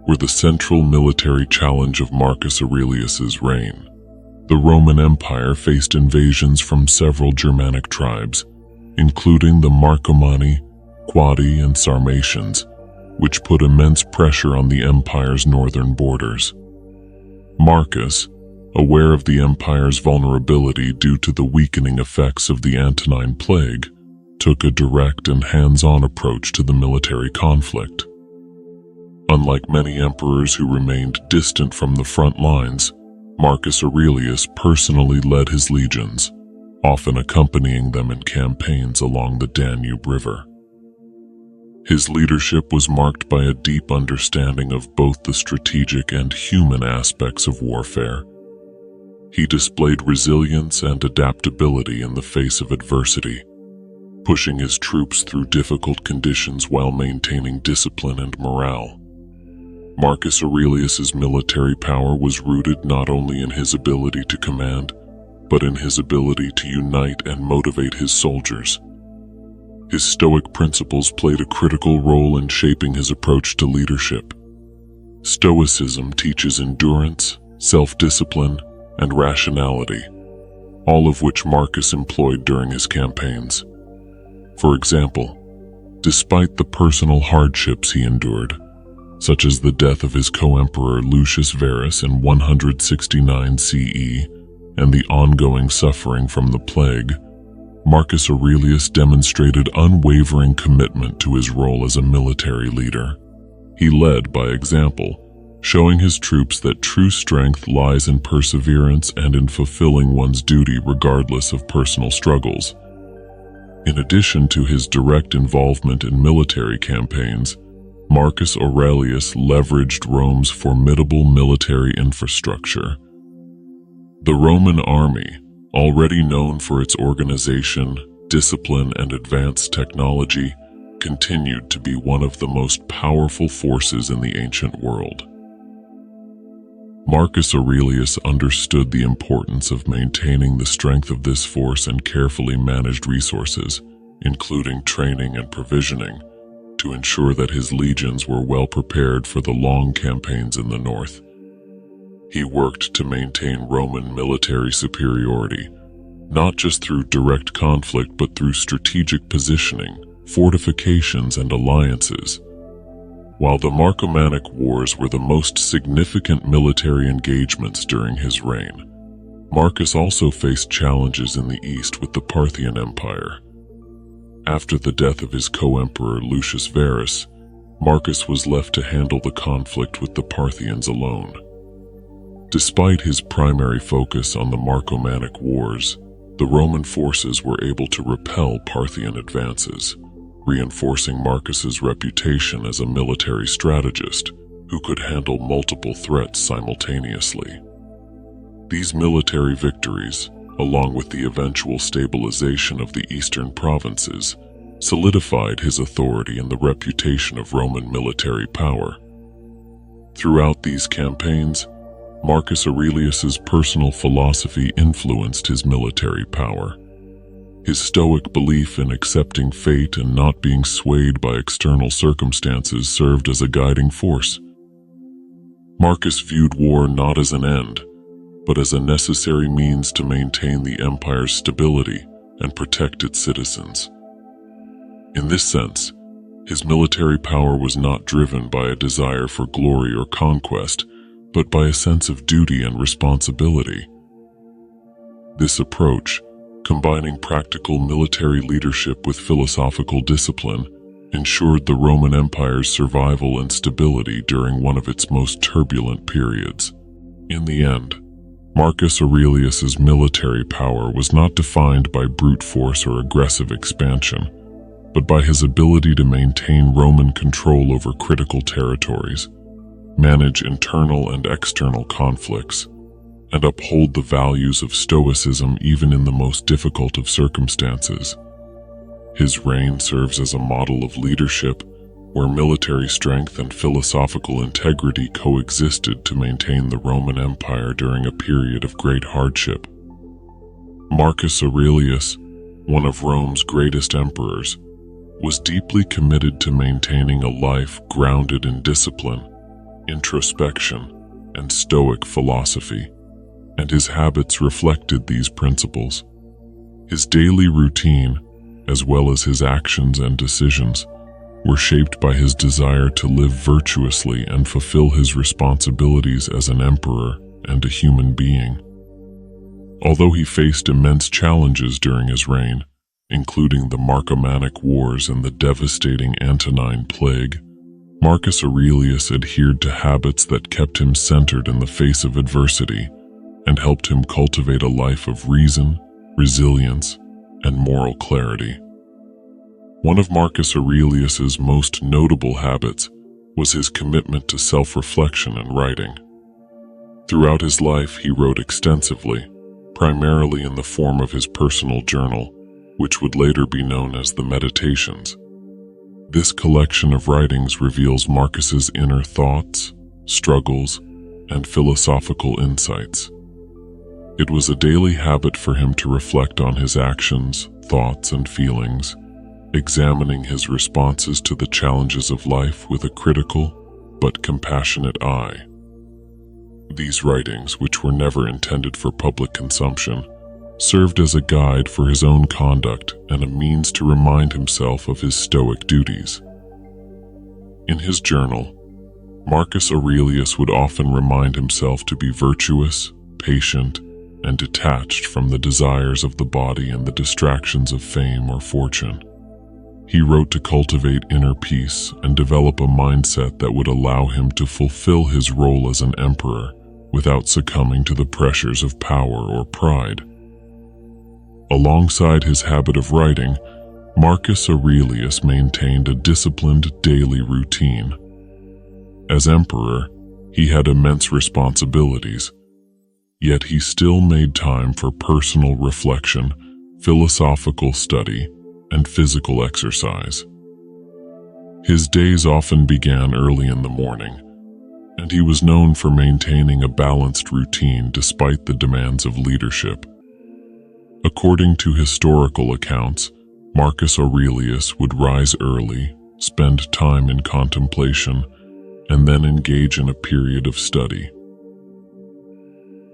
were the central military challenge of Marcus Aurelius's reign. The Roman Empire faced invasions from several Germanic tribes, including the Marcomanni, Quadi, and Sarmatians, which put immense pressure on the empire's northern borders. Marcus, aware of the empire's vulnerability due to the weakening effects of the Antonine Plague, took a direct and hands-on approach to the military conflict. Unlike many emperors who remained distant from the front lines, Marcus Aurelius personally led his legions, often accompanying them in campaigns along the Danube River. His leadership was marked by a deep understanding of both the strategic and human aspects of warfare. He displayed resilience and adaptability in the face of adversity, pushing his troops through difficult conditions while maintaining discipline and morale. Marcus Aurelius's military power was rooted not only in his ability to command, but in his ability to unite and motivate his soldiers. His Stoic principles played a critical role in shaping his approach to leadership. Stoicism teaches endurance, self-discipline, and rationality, all of which Marcus employed during his campaigns. For example, despite the personal hardships he endured, such as the death of his co-emperor Lucius Verus in 169 CE and the ongoing suffering from the plague, Marcus Aurelius demonstrated unwavering commitment to his role as a military leader. He led by example, showing his troops that true strength lies in perseverance and in fulfilling one's duty regardless of personal struggles. In addition to his direct involvement in military campaigns, Marcus Aurelius leveraged Rome's formidable military infrastructure. The Roman army, already known for its organization, discipline, and advanced technology, continued to be one of the most powerful forces in the ancient world. Marcus Aurelius understood the importance of maintaining the strength of this force and carefully managed resources, including training and provisioning, to ensure that his legions were well prepared for the long campaigns in the north. He worked to maintain Roman military superiority, not just through direct conflict but through strategic positioning, fortifications, and alliances. While the Marcomannic Wars were the most significant military engagements during his reign, Marcus also faced challenges in the east with the Parthian Empire. After the death of his co-emperor Lucius Verus, Marcus was left to handle the conflict with the Parthians alone. Despite his primary focus on the Marcomannic Wars, the Roman forces were able to repel Parthian advances, reinforcing Marcus's reputation as a military strategist who could handle multiple threats simultaneously. These military victories, along with the eventual stabilization of the eastern provinces, solidified his authority and the reputation of Roman military power. Throughout these campaigns, Marcus Aurelius's personal philosophy influenced his military power. His Stoic belief in accepting fate and not being swayed by external circumstances served as a guiding force. Marcus viewed war not as an end, but as a necessary means to maintain the empire's stability and protect its citizens. In this sense, his military power was not driven by a desire for glory or conquest, but by a sense of duty and responsibility. This approach, combining practical military leadership with philosophical discipline, ensured the Roman Empire's survival and stability during one of its most turbulent periods. In the end, Marcus Aurelius's military power was not defined by brute force or aggressive expansion, but by his ability to maintain Roman control over critical territories, manage internal and external conflicts, and uphold the values of Stoicism even in the most difficult of circumstances. His reign serves as a model of leadership where military strength and philosophical integrity coexisted to maintain the Roman Empire during a period of great hardship. Marcus Aurelius, one of Rome's greatest emperors, was deeply committed to maintaining a life grounded in discipline, introspection, and Stoic philosophy, and his habits reflected these principles. His daily routine, as well as his actions and decisions, were shaped by his desire to live virtuously and fulfill his responsibilities as an emperor and a human being. Although he faced immense challenges during his reign, including the Marcomannic Wars and the devastating Antonine Plague, Marcus Aurelius adhered to habits that kept him centered in the face of adversity and helped him cultivate a life of reason, resilience, and moral clarity. One of Marcus Aurelius's most notable habits was his commitment to self-reflection and writing. Throughout his life, he wrote extensively, primarily in the form of his personal journal, which would later be known as the Meditations. This collection of writings reveals Marcus's inner thoughts, struggles, and philosophical insights. It was a daily habit for him to reflect on his actions, thoughts, and feelings, examining his responses to the challenges of life with a critical but compassionate eye. These writings, which were never intended for public consumption, served as a guide for his own conduct and a means to remind himself of his Stoic duties. In his journal, Marcus Aurelius would often remind himself to be virtuous, patient, and detached from the desires of the body and the distractions of fame or fortune. He wrote to cultivate inner peace and develop a mindset that would allow him to fulfill his role as an emperor without succumbing to the pressures of power or pride. Alongside his habit of writing, Marcus Aurelius maintained a disciplined daily routine. As emperor, he had immense responsibilities, yet he still made time for personal reflection, philosophical study, and physical exercise. His days often began early in the morning, and he was known for maintaining a balanced routine despite the demands of leadership. According to historical accounts, Marcus Aurelius would rise early, spend time in contemplation, and then engage in a period of study.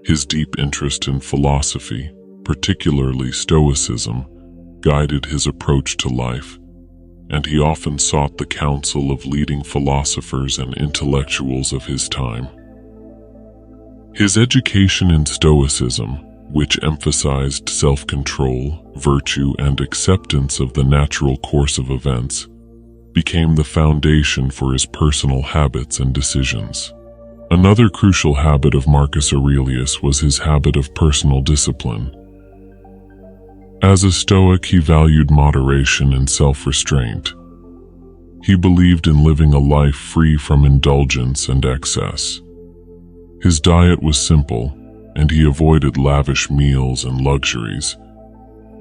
His deep interest in philosophy, particularly Stoicism, guided his approach to life, and he often sought the counsel of leading philosophers and intellectuals of his time. His education in Stoicism, which emphasized self-control, virtue, and acceptance of the natural course of events, became the foundation for his personal habits and decisions. Another crucial habit of Marcus Aurelius was his habit of personal discipline. As a Stoic, he valued moderation and self-restraint. He believed in living a life free from indulgence and excess. His diet was simple, and he avoided lavish meals and luxuries.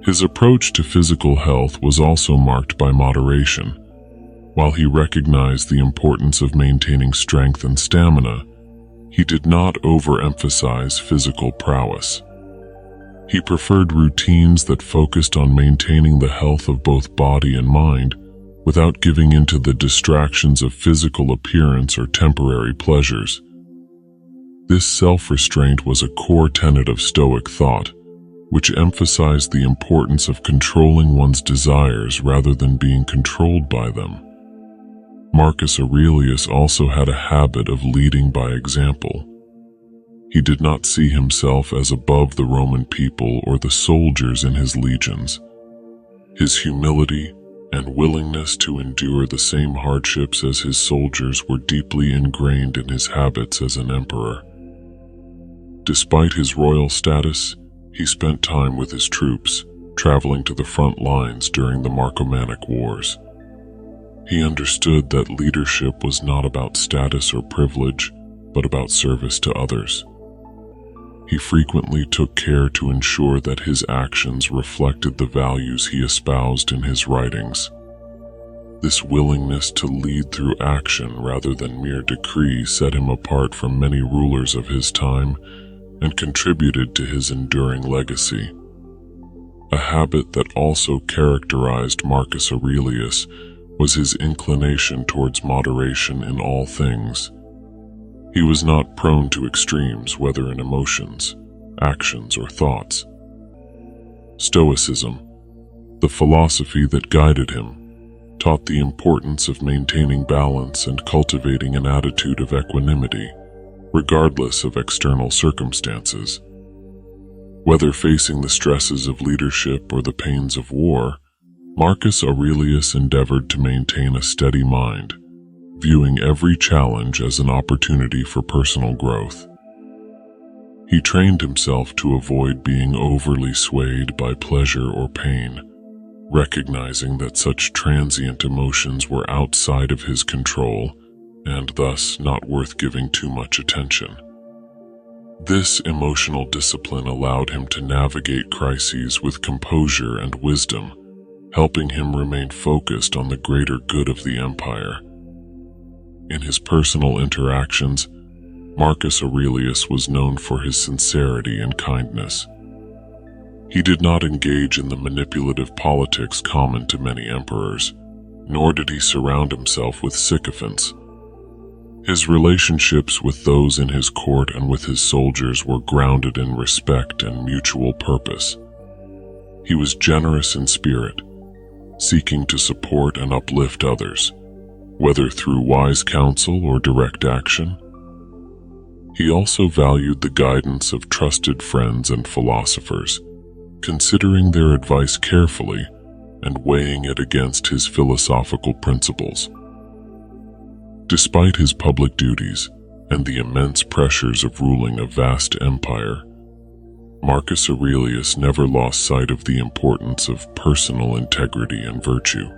His approach to physical health was also marked by moderation. While he recognized the importance of maintaining strength and stamina, he did not overemphasize physical prowess. He preferred routines that focused on maintaining the health of both body and mind without giving into the distractions of physical appearance or temporary pleasures. This self-restraint was a core tenet of Stoic thought, which emphasized the importance of controlling one's desires rather than being controlled by them. Marcus Aurelius also had a habit of leading by example. He did not see himself as above the Roman people or the soldiers in his legions. His humility and willingness to endure the same hardships as his soldiers were deeply ingrained in his habits as an emperor. Despite his royal status, he spent time with his troops, traveling to the front lines during the Marcomannic Wars. He understood that leadership was not about status or privilege, but about service to others. He frequently took care to ensure that his actions reflected the values he espoused in his writings. This willingness to lead through action rather than mere decree set him apart from many rulers of his time and contributed to his enduring legacy. A habit that also characterized Marcus Aurelius was his inclination towards moderation in all things. He was not prone to extremes, whether in emotions, actions, or thoughts. Stoicism, the philosophy that guided him, taught the importance of maintaining balance and cultivating an attitude of equanimity, regardless of external circumstances. Whether facing the stresses of leadership or the pains of war, Marcus Aurelius endeavored to maintain a steady mind, viewing every challenge as an opportunity for personal growth. He trained himself to avoid being overly swayed by pleasure or pain, recognizing that such transient emotions were outside of his control and thus not worth giving too much attention. This emotional discipline allowed him to navigate crises with composure and wisdom, helping him remain focused on the greater good of the empire. In his personal interactions, Marcus Aurelius was known for his sincerity and kindness. He did not engage in the manipulative politics common to many emperors, nor did he surround himself with sycophants. His relationships with those in his court and with his soldiers were grounded in respect and mutual purpose. He was generous in spirit, seeking to support and uplift others, whether through wise counsel or direct action. He also valued the guidance of trusted friends and philosophers, considering their advice carefully and weighing it against his philosophical principles. Despite his public duties and the immense pressures of ruling a vast empire, Marcus Aurelius never lost sight of the importance of personal integrity and virtue.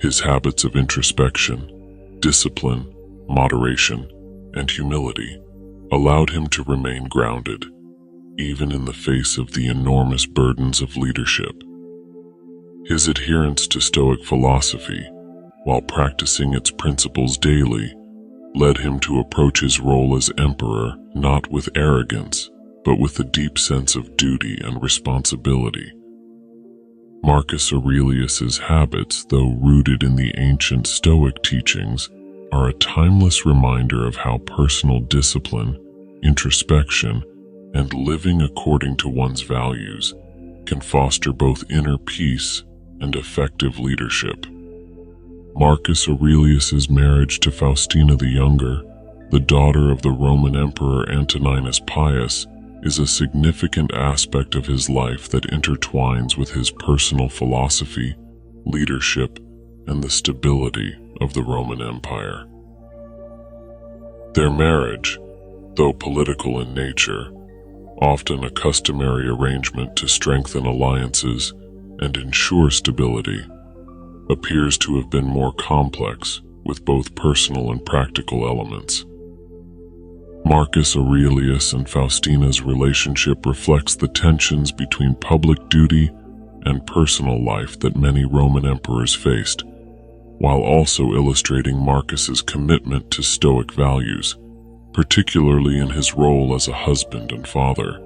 His habits of introspection, discipline, moderation, and humility allowed him to remain grounded, even in the face of the enormous burdens of leadership. His adherence to Stoic philosophy, while practicing its principles daily, led him to approach his role as emperor not with arrogance, but with a deep sense of duty and responsibility. Marcus Aurelius's habits, though rooted in the ancient Stoic teachings, are a timeless reminder of how personal discipline, introspection, and living according to one's values can foster both inner peace and effective leadership. Marcus Aurelius's marriage to Faustina the Younger, the daughter of the Roman Emperor Antoninus Pius, is a significant aspect of his life that intertwines with his personal philosophy, leadership, and the stability of the Roman Empire. Their marriage, though political in nature, often a customary arrangement to strengthen alliances and ensure stability, appears to have been more complex, with both personal and practical elements. Marcus Aurelius and Faustina's relationship reflects the tensions between public duty and personal life that many Roman emperors faced, while also illustrating Marcus's commitment to Stoic values, particularly in his role as a husband and father.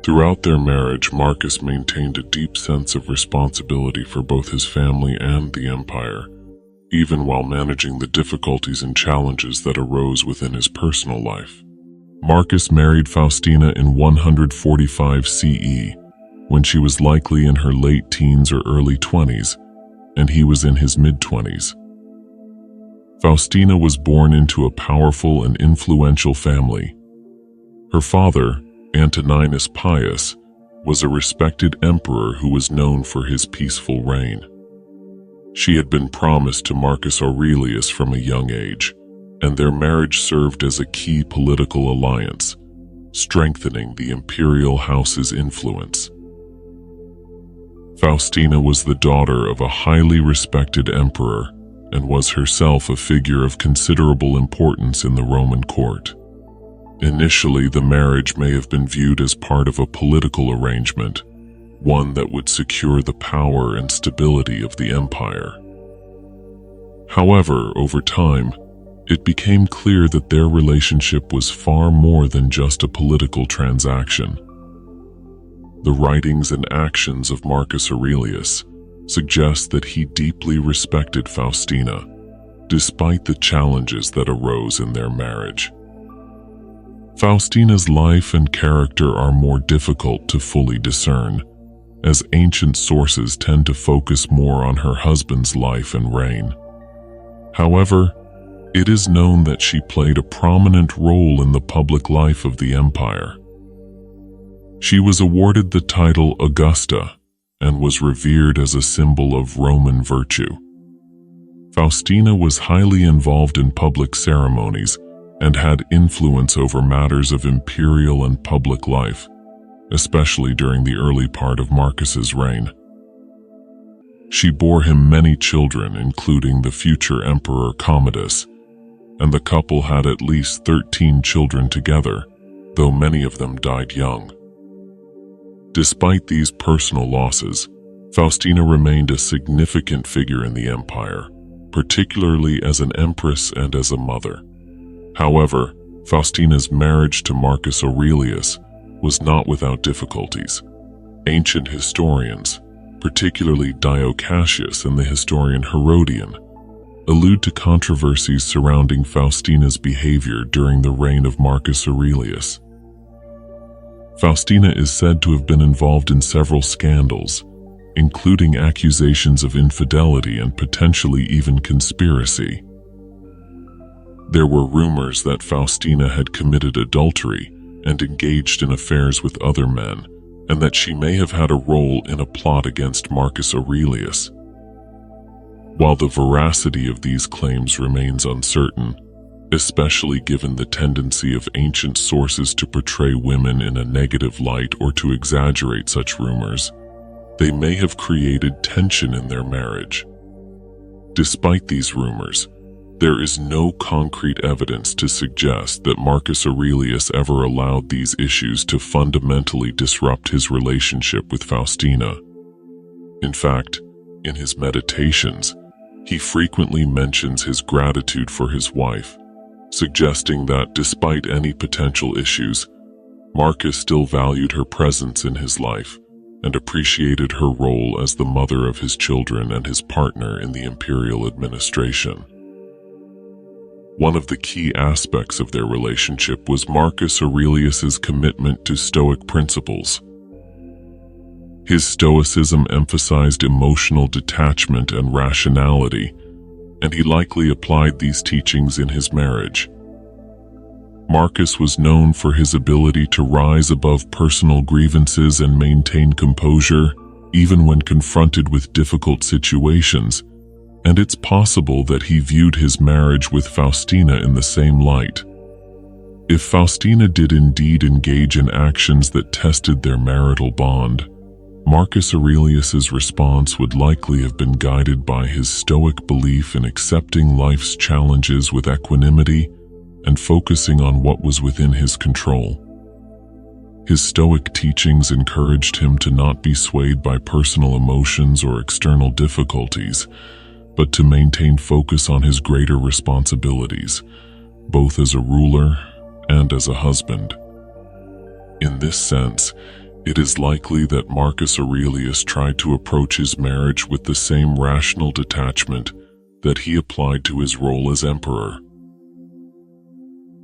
Throughout their marriage, Marcus maintained a deep sense of responsibility for both his family and the empire, even while managing the difficulties and challenges that arose within his personal life. Marcus married Faustina in 145 CE, when she was likely in her late teens or early 20s, and he was in his mid-20s. Faustina was born into a powerful and influential family. Her father, Antoninus Pius, was a respected emperor who was known for his peaceful reign. She had been promised to Marcus Aurelius from a young age, and their marriage served as a key political alliance, strengthening the imperial house's influence. Faustina was the daughter of a highly respected emperor and was herself a figure of considerable importance in the Roman court. Initially, the marriage may have been viewed as part of a political arrangement, one that would secure the power and stability of the empire. However, over time, it became clear that their relationship was far more than just a political transaction. The writings and actions of Marcus Aurelius suggest that he deeply respected Faustina, despite the challenges that arose in their marriage. Faustina's life and character are more difficult to fully discern, as ancient sources tend to focus more on her husband's life and reign. However, it is known that she played a prominent role in the public life of the empire. She was awarded the title Augusta and was revered as a symbol of Roman virtue. Faustina was highly involved in public ceremonies and had influence over matters of imperial and public life, especially during the early part of Marcus's reign. She bore him many children, including the future Emperor Commodus, and the couple had at least 13 children together, though many of them died young. Despite these personal losses, Faustina remained a significant figure in the empire, particularly as an empress and as a mother. However, Faustina's marriage to Marcus Aurelius was not without difficulties. Ancient historians, particularly Dio Cassius and the historian Herodian, allude to controversies surrounding Faustina's behavior during the reign of Marcus Aurelius. Faustina is said to have been involved in several scandals, including accusations of infidelity and potentially even conspiracy. There were rumors that Faustina had committed adultery and engaged in affairs with other men, and that she may have had a role in a plot against Marcus Aurelius. While the veracity of these claims remains uncertain, especially given the tendency of ancient sources to portray women in a negative light or to exaggerate such rumors, they may have created tension in their marriage. Despite these rumors, there is no concrete evidence to suggest that Marcus Aurelius ever allowed these issues to fundamentally disrupt his relationship with Faustina. In fact, in his meditations, he frequently mentions his gratitude for his wife, suggesting that despite any potential issues, Marcus still valued her presence in his life and appreciated her role as the mother of his children and his partner in the imperial administration. One of the key aspects of their relationship was Marcus Aurelius's commitment to Stoic principles. His Stoicism emphasized emotional detachment and rationality, and he likely applied these teachings in his marriage. Marcus was known for his ability to rise above personal grievances and maintain composure, even when confronted with difficult situations, and it's possible that he viewed his marriage with Faustina in the same light. If Faustina did indeed engage in actions that tested their marital bond, Marcus Aurelius's response would likely have been guided by his Stoic belief in accepting life's challenges with equanimity and focusing on what was within his control. His Stoic teachings encouraged him to not be swayed by personal emotions or external difficulties, but to maintain focus on his greater responsibilities, both as a ruler and as a husband. In this sense, it is likely that Marcus Aurelius tried to approach his marriage with the same rational detachment that he applied to his role as emperor.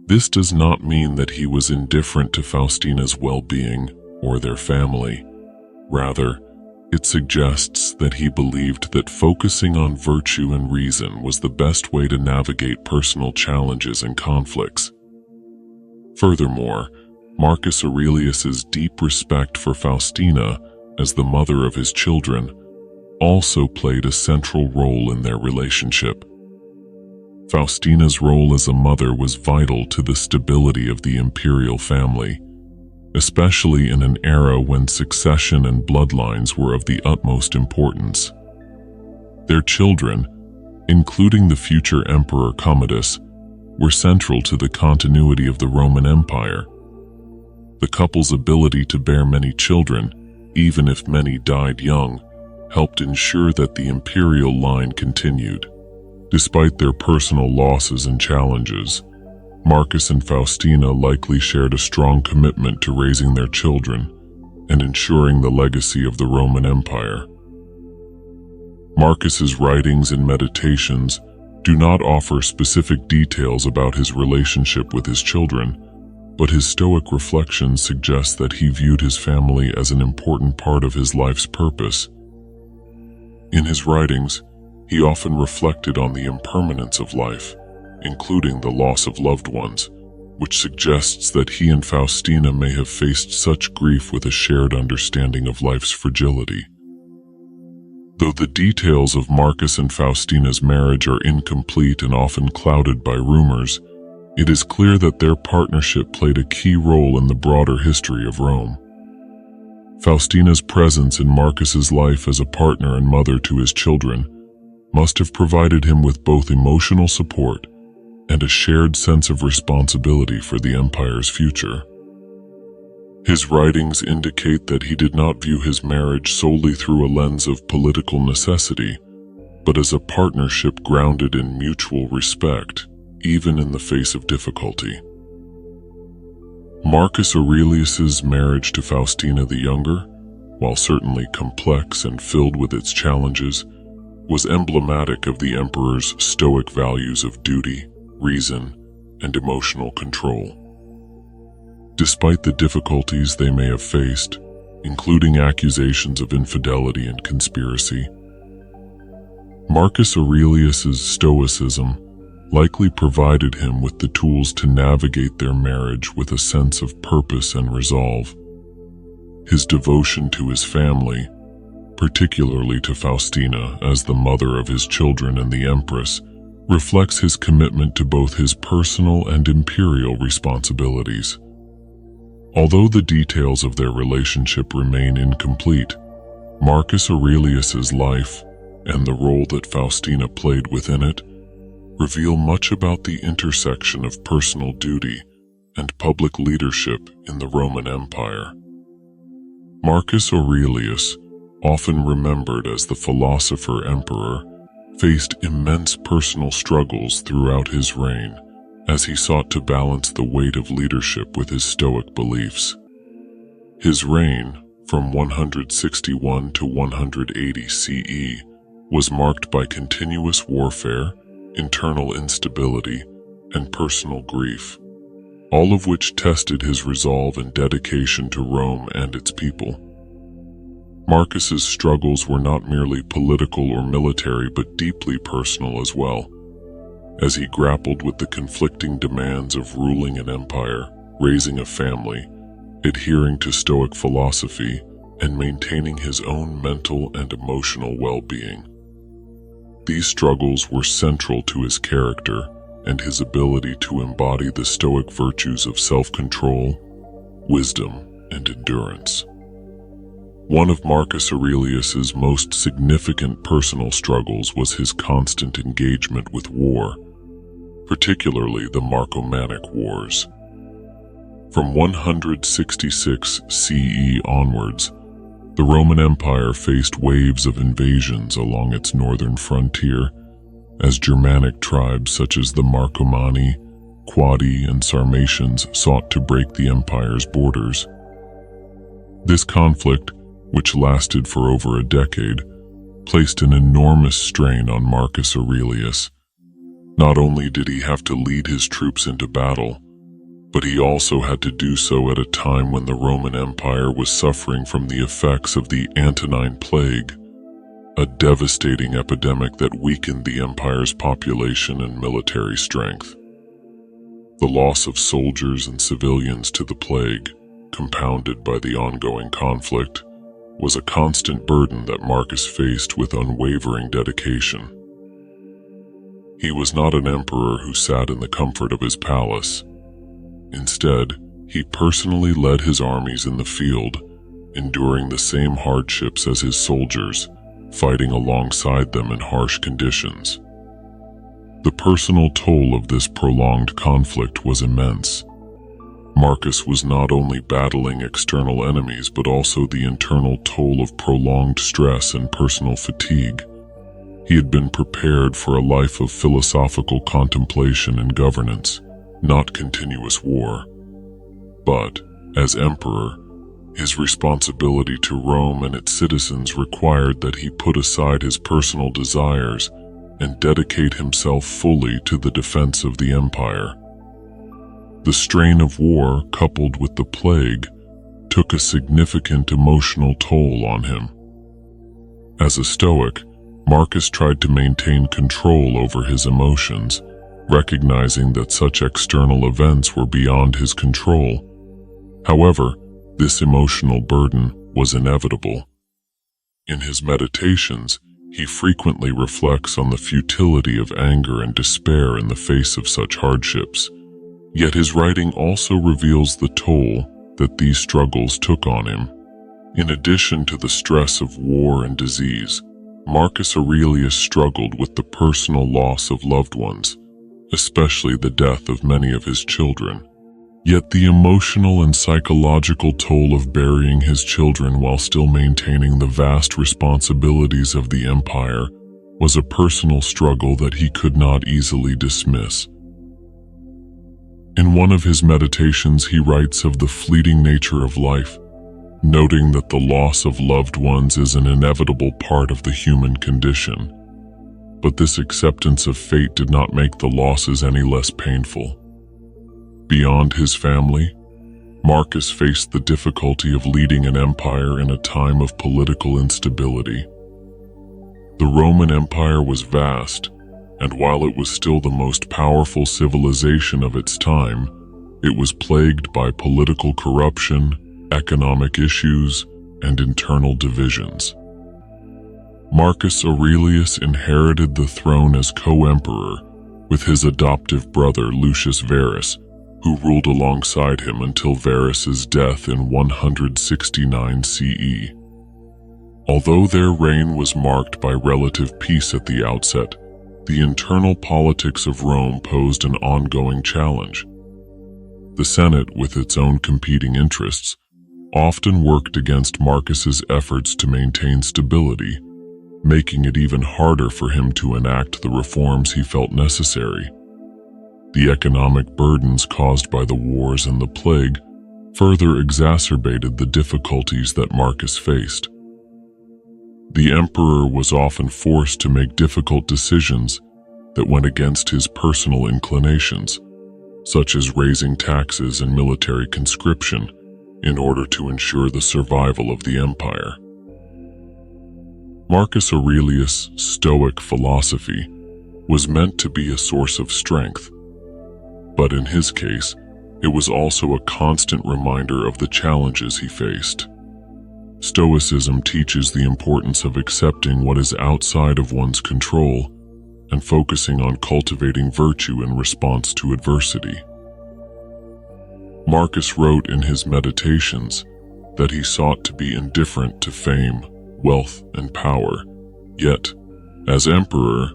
This does not mean that he was indifferent to Faustina's well-being or their family. Rather, it suggests that he believed that focusing on virtue and reason was the best way to navigate personal challenges and conflicts. Furthermore, Marcus Aurelius's deep respect for Faustina as the mother of his children also played a central role in their relationship. Faustina's role as a mother was vital to the stability of the imperial family, especially in an era when succession and bloodlines were of the utmost importance. Their children, including the future Emperor Commodus, were central to the continuity of the Roman Empire. The couple's ability to bear many children, even if many died young, helped ensure that the imperial line continued. Despite their personal losses and challenges, Marcus and Faustina likely shared a strong commitment to raising their children and ensuring the legacy of the Roman Empire. Marcus's writings and meditations do not offer specific details about his relationship with his children, but his Stoic reflections suggest that he viewed his family as an important part of his life's purpose. In his writings, he often reflected on the impermanence of life, including the loss of loved ones, which suggests that he and Faustina may have faced such grief with a shared understanding of life's fragility. Though the details of Marcus and Faustina's marriage are incomplete and often clouded by rumors, it is clear that their partnership played a key role in the broader history of Rome. Faustina's presence in Marcus's life as a partner and mother to his children must have provided him with both emotional support and a shared sense of responsibility for the empire's future. His writings indicate that he did not view his marriage solely through a lens of political necessity, but as a partnership grounded in mutual respect, even in the face of difficulty. Marcus Aurelius's marriage to Faustina the Younger, while certainly complex and filled with its challenges, was emblematic of the emperor's Stoic values of duty, reason, and emotional control. Despite the difficulties they may have faced, including accusations of infidelity and conspiracy, Marcus Aurelius's Stoicism likely provided him with the tools to navigate their marriage with a sense of purpose and resolve. His devotion to his family, particularly to Faustina as the mother of his children and the empress, reflects his commitment to both his personal and imperial responsibilities. Although the details of their relationship remain incomplete, Marcus Aurelius's life and the role that Faustina played within it reveal much about the intersection of personal duty and public leadership in the Roman Empire. Marcus Aurelius, often remembered as the philosopher-emperor, faced immense personal struggles throughout his reign as he sought to balance the weight of leadership with his Stoic beliefs. His reign, from 161 to 180 CE, was marked by continuous warfare, internal instability, and personal grief, all of which tested his resolve and dedication to Rome and its people. Marcus's struggles were not merely political or military but deeply personal as well, as he grappled with the conflicting demands of ruling an empire, raising a family, adhering to Stoic philosophy, and maintaining his own mental and emotional well-being. These struggles were central to his character and his ability to embody the Stoic virtues of self-control, wisdom, and endurance. One of Marcus Aurelius's most significant personal struggles was his constant engagement with war, particularly the Marcomannic Wars. From 166 CE onwards, the Roman Empire faced waves of invasions along its northern frontier, as Germanic tribes such as the Marcomanni, Quadi, and Sarmatians sought to break the empire's borders. This conflict, which lasted for over a decade, placed an enormous strain on Marcus Aurelius. Not only did he have to lead his troops into battle, but he also had to do so at a time when the Roman Empire was suffering from the effects of the Antonine Plague, a devastating epidemic that weakened the empire's population and military strength. The loss of soldiers and civilians to the plague, compounded by the ongoing conflict, was a constant burden that Marcus faced with unwavering dedication. He was not an emperor who sat in the comfort of his palace. Instead, he personally led his armies in the field, enduring the same hardships as his soldiers, fighting alongside them in harsh conditions. The personal toll of this prolonged conflict was immense. Marcus was not only battling external enemies but also the internal toll of prolonged stress and personal fatigue. He had been prepared for a life of philosophical contemplation and governance, not continuous war. But, as emperor, his responsibility to Rome and its citizens required that he put aside his personal desires and dedicate himself fully to the defense of the empire. The strain of war, coupled with the plague, took a significant emotional toll on him. As a Stoic, Marcus tried to maintain control over his emotions, recognizing that such external events were beyond his control. However, this emotional burden was inevitable. In his meditations, he frequently reflects on the futility of anger and despair in the face of such hardships. Yet his writing also reveals the toll that these struggles took on him. In addition to the stress of war and disease, Marcus Aurelius struggled with the personal loss of loved ones, especially the death of many of his children. Yet the emotional and psychological toll of burying his children while still maintaining the vast responsibilities of the empire was a personal struggle that he could not easily dismiss. In one of his meditations, he writes of the fleeting nature of life, noting that the loss of loved ones is an inevitable part of the human condition. But this acceptance of fate did not make the losses any less painful. Beyond his family, Marcus faced the difficulty of leading an empire in a time of political instability. The Roman Empire was vast, and while it was still the most powerful civilization of its time, it was plagued by political corruption, economic issues, and internal divisions. Marcus Aurelius inherited the throne as co-emperor with his adoptive brother Lucius Verus, who ruled alongside him until Verus's death in 169 CE. Although their reign was marked by relative peace at the outset, the internal politics of Rome posed an ongoing challenge. The Senate, with its own competing interests, often worked against Marcus's efforts to maintain stability, making it even harder for him to enact the reforms he felt necessary. The economic burdens caused by the wars and the plague further exacerbated the difficulties that Marcus faced. The emperor was often forced to make difficult decisions that went against his personal inclinations, such as raising taxes and military conscription in order to ensure the survival of the empire. Marcus Aurelius' Stoic philosophy was meant to be a source of strength, but in his case, it was also a constant reminder of the challenges he faced. Stoicism teaches the importance of accepting what is outside of one's control and focusing on cultivating virtue in response to adversity. Marcus wrote in his meditations that he sought to be indifferent to fame, wealth, and power, yet, as emperor,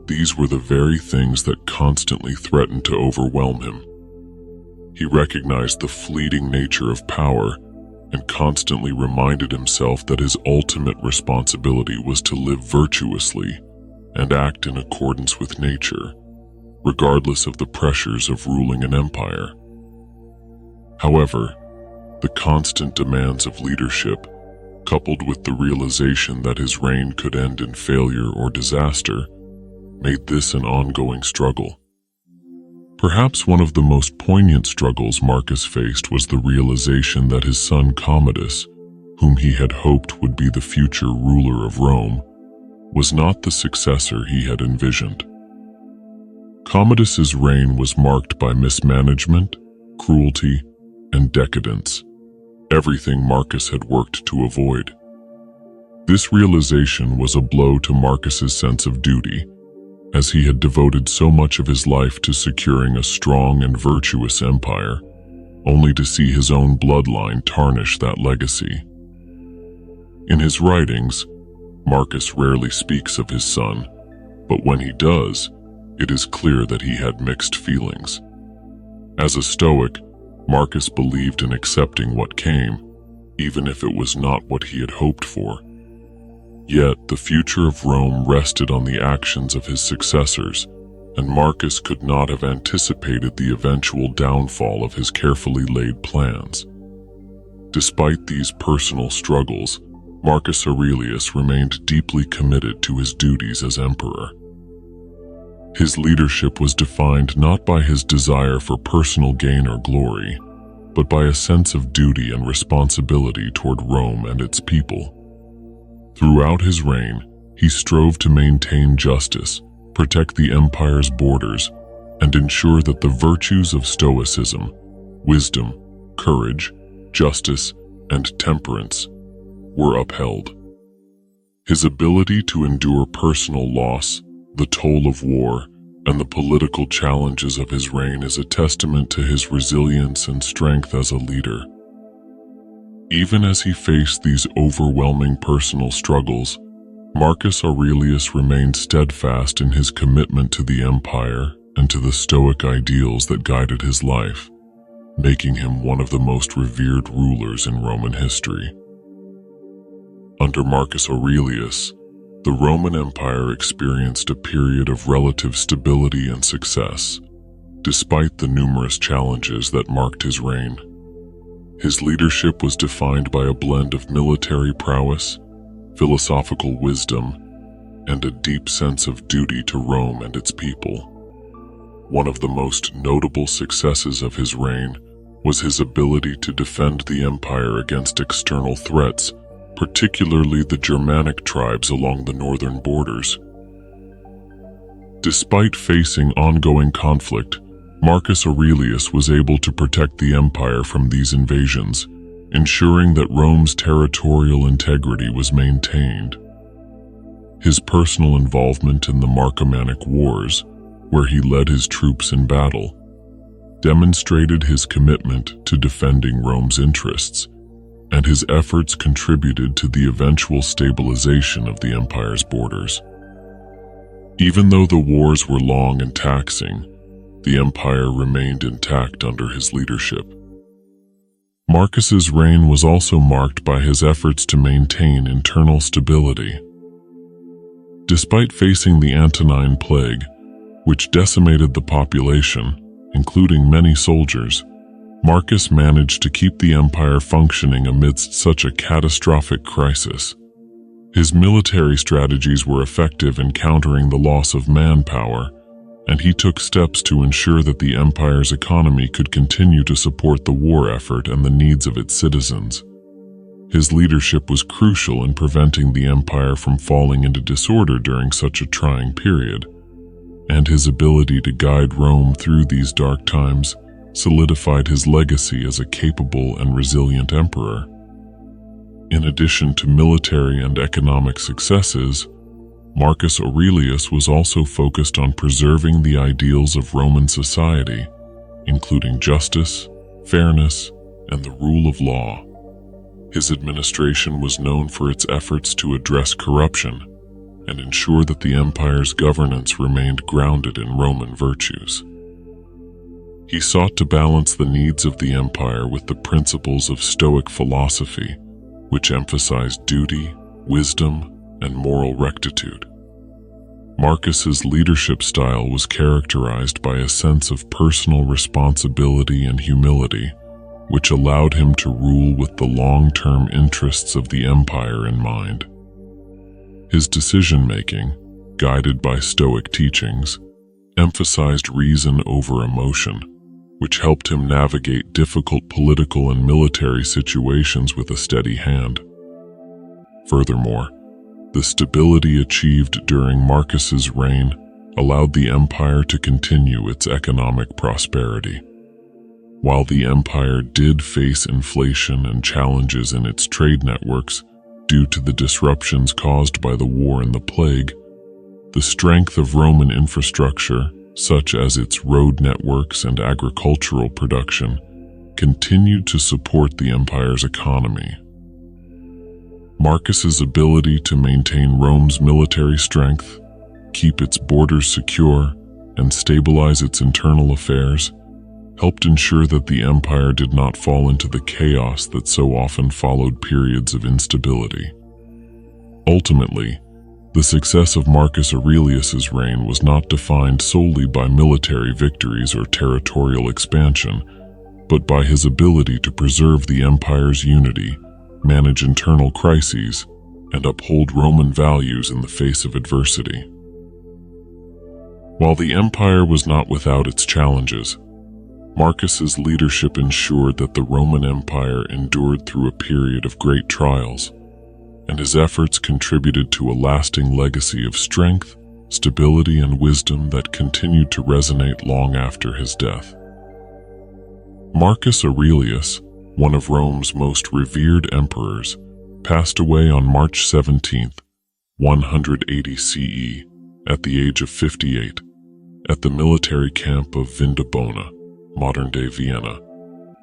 these were the very things that constantly threatened to overwhelm him. He recognized the fleeting nature of power and constantly reminded himself that his ultimate responsibility was to live virtuously and act in accordance with nature, regardless of the pressures of ruling an empire. However, the constant demands of leadership, coupled with the realization that his reign could end in failure or disaster, made this an ongoing struggle. Perhaps one of the most poignant struggles Marcus faced was the realization that his son Commodus, whom he had hoped would be the future ruler of Rome, was not the successor he had envisioned. Commodus's reign was marked by mismanagement, cruelty, and decadence, everything Marcus had worked to avoid. This realization was a blow to Marcus's sense of duty, as he had devoted so much of his life to securing a strong and virtuous empire, only to see his own bloodline tarnish that legacy. In his writings, Marcus rarely speaks of his son, but when he does, it is clear that he had mixed feelings. As a Stoic, Marcus believed in accepting what came, even if it was not what he had hoped for. Yet, the future of Rome rested on the actions of his successors, and Marcus could not have anticipated the eventual downfall of his carefully laid plans. Despite these personal struggles, Marcus Aurelius remained deeply committed to his duties as emperor. His leadership was defined not by his desire for personal gain or glory, but by a sense of duty and responsibility toward Rome and its people. Throughout his reign, he strove to maintain justice, protect the empire's borders, and ensure that the virtues of stoicism, wisdom, courage, justice, and temperance were upheld. His ability to endure personal loss, the toll of war, and the political challenges of his reign is a testament to his resilience and strength as a leader. Even as he faced these overwhelming personal struggles, Marcus Aurelius remained steadfast in his commitment to the empire and to the Stoic ideals that guided his life, making him one of the most revered rulers in Roman history. Under Marcus Aurelius, the Roman Empire experienced a period of relative stability and success, despite the numerous challenges that marked his reign. His leadership was defined by a blend of military prowess, philosophical wisdom, and a deep sense of duty to Rome and its people. One of the most notable successes of his reign was his ability to defend the empire against external threats, particularly the Germanic tribes along the northern borders. Despite facing ongoing conflict, Marcus Aurelius was able to protect the empire from these invasions, ensuring that Rome's territorial integrity was maintained. His personal involvement in the Marcomannic Wars, where he led his troops in battle, demonstrated his commitment to defending Rome's interests, and his efforts contributed to the eventual stabilization of the empire's borders. Even though the wars were long and taxing, the empire remained intact under his leadership. Marcus's reign was also marked by his efforts to maintain internal stability. Despite facing the Antonine Plague, which decimated the population, including many soldiers, Marcus managed to keep the empire functioning amidst such a catastrophic crisis. His military strategies were effective in countering the loss of manpower, and he took steps to ensure that the empire's economy could continue to support the war effort and the needs of its citizens. His leadership was crucial in preventing the empire from falling into disorder during such a trying period, and his ability to guide Rome through these dark times solidified his legacy as a capable and resilient emperor. In addition to military and economic successes, Marcus Aurelius was also focused on preserving the ideals of Roman society, including justice, fairness, and the rule of law. His administration was known for its efforts to address corruption and ensure that the empire's governance remained grounded in Roman virtues. He sought to balance the needs of the empire with the principles of Stoic philosophy, which emphasized duty, wisdom, and moral rectitude. Marcus's leadership style was characterized by a sense of personal responsibility and humility, which allowed him to rule with the long-term interests of the empire in mind. His decision-making, guided by Stoic teachings, emphasized reason over emotion, which helped him navigate difficult political and military situations with a steady hand. Furthermore, the stability achieved during Marcus's reign allowed the empire to continue its economic prosperity. While the empire did face inflation and challenges in its trade networks due to the disruptions caused by the war and the plague, the strength of Roman infrastructure, such as its road networks and agricultural production, continued to support the empire's economy. Marcus's ability to maintain Rome's military strength, keep its borders secure, and stabilize its internal affairs helped ensure that the empire did not fall into the chaos that so often followed periods of instability. Ultimately, the success of Marcus Aurelius's reign was not defined solely by military victories or territorial expansion, but by his ability to preserve the empire's unity, manage internal crises, and uphold Roman values in the face of adversity. While the empire was not without its challenges, Marcus's leadership ensured that the Roman Empire endured through a period of great trials, and his efforts contributed to a lasting legacy of strength, stability, and wisdom that continued to resonate long after his death. Marcus Aurelius, one of Rome's most revered emperors, passed away on March 17, 180 CE, at the age of 58, at the military camp of Vindobona, modern-day Vienna,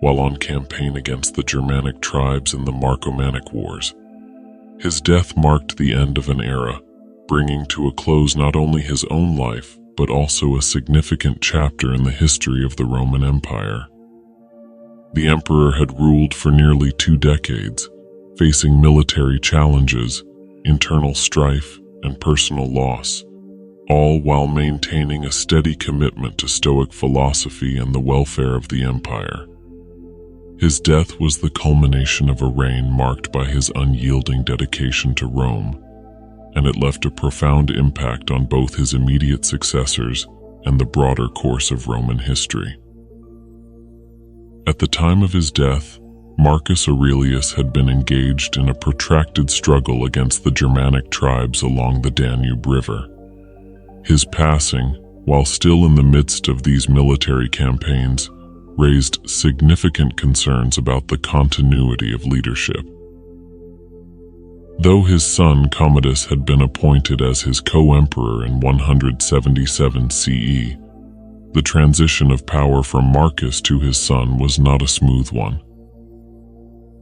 while on campaign against the Germanic tribes in the Marcomannic Wars. His death marked the end of an era, bringing to a close not only his own life, but also a significant chapter in the history of the Roman Empire. The emperor had ruled for nearly 2 decades, facing military challenges, internal strife, and personal loss, all while maintaining a steady commitment to Stoic philosophy and the welfare of the empire. His death was the culmination of a reign marked by his unyielding dedication to Rome, and it left a profound impact on both his immediate successors and the broader course of Roman history. At the time of his death, Marcus Aurelius had been engaged in a protracted struggle against the Germanic tribes along the Danube River. His passing, while still in the midst of these military campaigns, raised significant concerns about the continuity of leadership. Though his son Commodus had been appointed as his co-emperor in 177 CE, the transition of power from Marcus to his son was not a smooth one.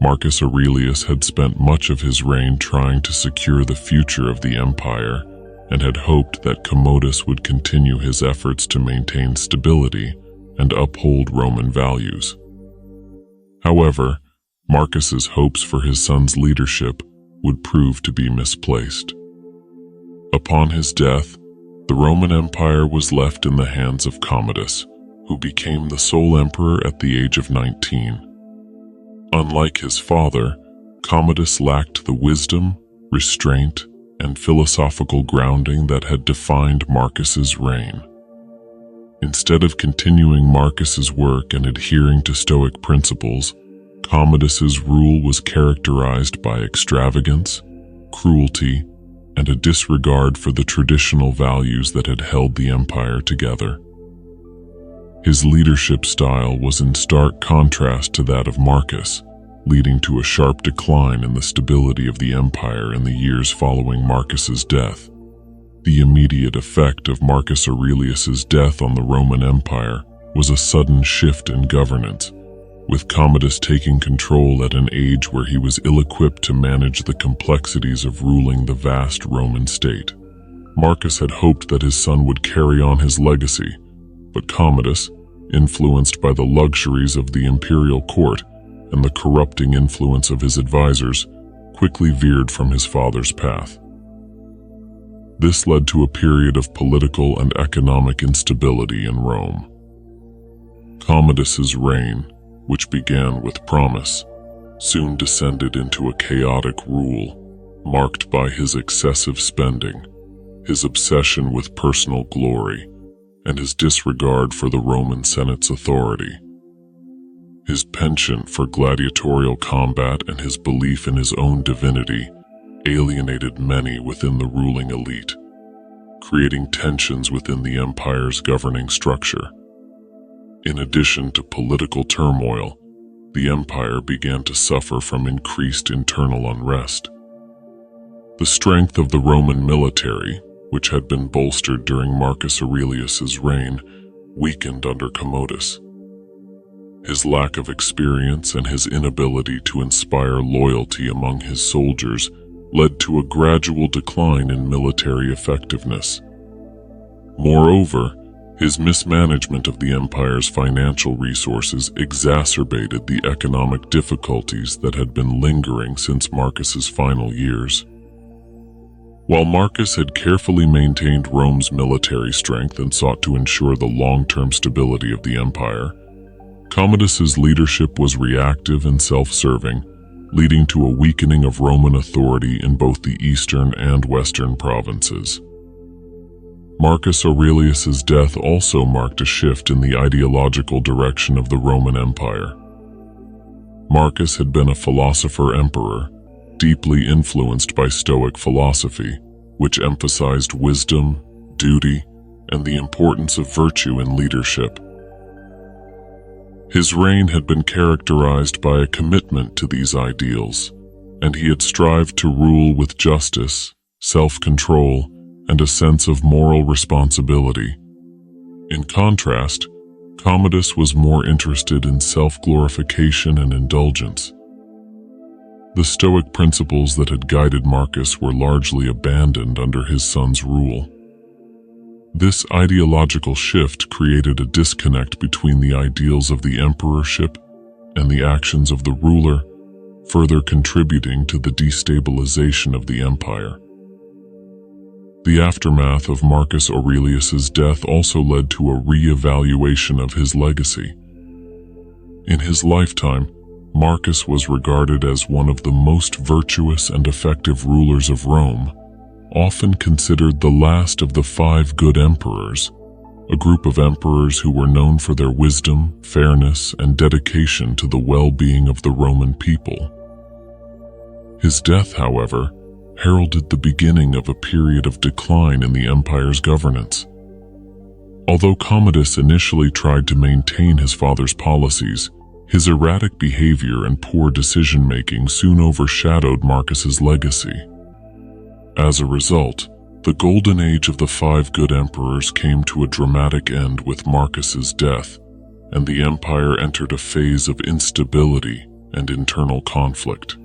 Marcus Aurelius had spent much of his reign trying to secure the future of the empire and had hoped that Commodus would continue his efforts to maintain stability and uphold Roman values. However, Marcus's hopes for his son's leadership would prove to be misplaced. Upon his death, the Roman Empire was left in the hands of Commodus, who became the sole emperor at the age of 19. Unlike his father, Commodus lacked the wisdom, restraint, and philosophical grounding that had defined Marcus's reign. Instead of continuing Marcus's work and adhering to Stoic principles, Commodus's rule was characterized by extravagance, cruelty, and a disregard for the traditional values that had held the empire together. His leadership style was in stark contrast to that of Marcus, leading to a sharp decline in the stability of the empire in the years following Marcus's death. The immediate effect of Marcus Aurelius's death on the Roman Empire was a sudden shift in governance, with Commodus taking control at an age where he was ill-equipped to manage the complexities of ruling the vast Roman state. Marcus had hoped that his son would carry on his legacy, but Commodus, influenced by the luxuries of the imperial court and the corrupting influence of his advisors, quickly veered from his father's path. This led to a period of political and economic instability in Rome. Commodus's reign, which began with promise, soon descended into a chaotic rule, marked by his excessive spending, his obsession with personal glory, and his disregard for the Roman Senate's authority. His penchant for gladiatorial combat and his belief in his own divinity alienated many within the ruling elite, creating tensions within the empire's governing structure. In addition to political turmoil, the empire began to suffer from increased internal unrest. The strength of the Roman military, which had been bolstered during Marcus Aurelius's reign, weakened under Commodus. His lack of experience and his inability to inspire loyalty among his soldiers led to a gradual decline in military effectiveness. Moreover, his mismanagement of the empire's financial resources exacerbated the economic difficulties that had been lingering since Marcus's final years. While Marcus had carefully maintained Rome's military strength and sought to ensure the long-term stability of the empire, Commodus's leadership was reactive and self-serving, leading to a weakening of Roman authority in both the eastern and western provinces. Marcus Aurelius's death also marked a shift in the ideological direction of the Roman Empire. Marcus had been a philosopher-emperor, deeply influenced by Stoic philosophy, which emphasized wisdom, duty, and the importance of virtue in leadership. His reign had been characterized by a commitment to these ideals, and he had strived to rule with justice, self-control, and a sense of moral responsibility. In contrast, Commodus was more interested in self-glorification and indulgence. The Stoic principles that had guided Marcus were largely abandoned under his son's rule. This ideological shift created a disconnect between the ideals of the emperorship and the actions of the ruler, further contributing to the destabilization of the empire. The aftermath of Marcus Aurelius's death also led to a re-evaluation of his legacy. In his lifetime, Marcus was regarded as one of the most virtuous and effective rulers of Rome, often considered the last of the 5 good emperors, a group of emperors who were known for their wisdom, fairness, and dedication to the well-being of the Roman people. His death, however, heralded the beginning of a period of decline in the empire's governance. Although Commodus initially tried to maintain his father's policies, his erratic behavior and poor decision-making soon overshadowed Marcus's legacy. As a result, the golden age of the 5 good emperors came to a dramatic end with Marcus's death, and the empire entered a phase of instability and internal conflict.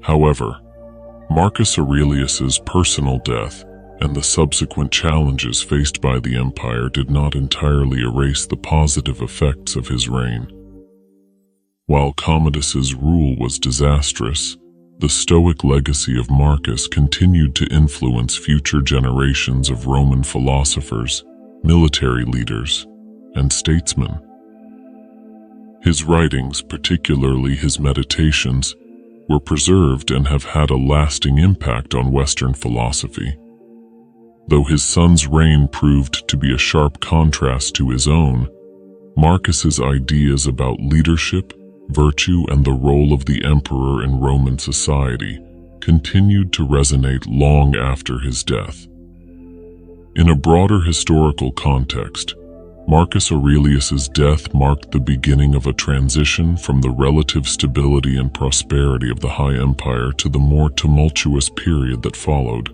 However, Marcus Aurelius's personal death and the subsequent challenges faced by the empire did not entirely erase the positive effects of his reign. While Commodus's rule was disastrous, the Stoic legacy of Marcus continued to influence future generations of Roman philosophers, military leaders, and statesmen. His writings, particularly his Meditations, were preserved and have had a lasting impact on Western philosophy. Though his son's reign proved to be a sharp contrast to his own, Marcus's ideas about leadership, virtue, and the role of the emperor in Roman society continued to resonate long after his death. In a broader historical context, Marcus Aurelius's death marked the beginning of a transition from the relative stability and prosperity of the High Empire to the more tumultuous period that followed.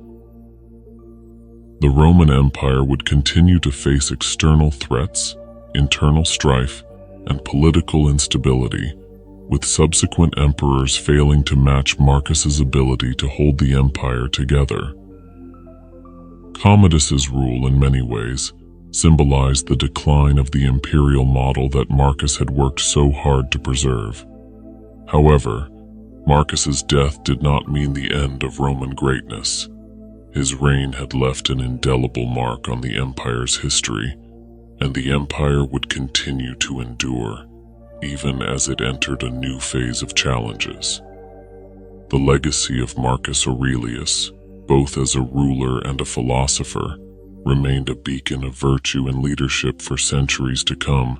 The Roman Empire would continue to face external threats, internal strife, and political instability, with subsequent emperors failing to match Marcus's ability to hold the empire together. Commodus's rule, in many ways, symbolized the decline of the imperial model that Marcus had worked so hard to preserve. However, Marcus's death did not mean the end of Roman greatness. His reign had left an indelible mark on the empire's history, and the empire would continue to endure, even as it entered a new phase of challenges. The legacy of Marcus Aurelius, both as a ruler and a philosopher, remained a beacon of virtue and leadership for centuries to come,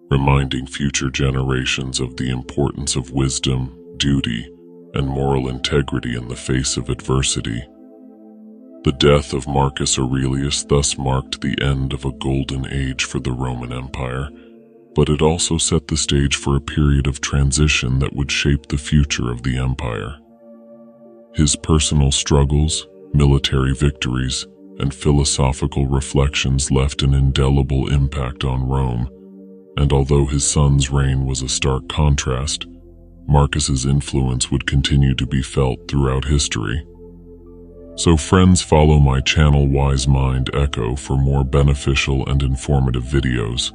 reminding future generations of the importance of wisdom, duty, and moral integrity in the face of adversity. The death of Marcus Aurelius thus marked the end of a golden age for the Roman Empire, but it also set the stage for a period of transition that would shape the future of the empire. His personal struggles, military victories, and philosophical reflections left an indelible impact on Rome, and although his son's reign was a stark contrast, Marcus's influence would continue to be felt throughout history. So friends, follow my channel Wise Mind Echo for more beneficial and informative videos.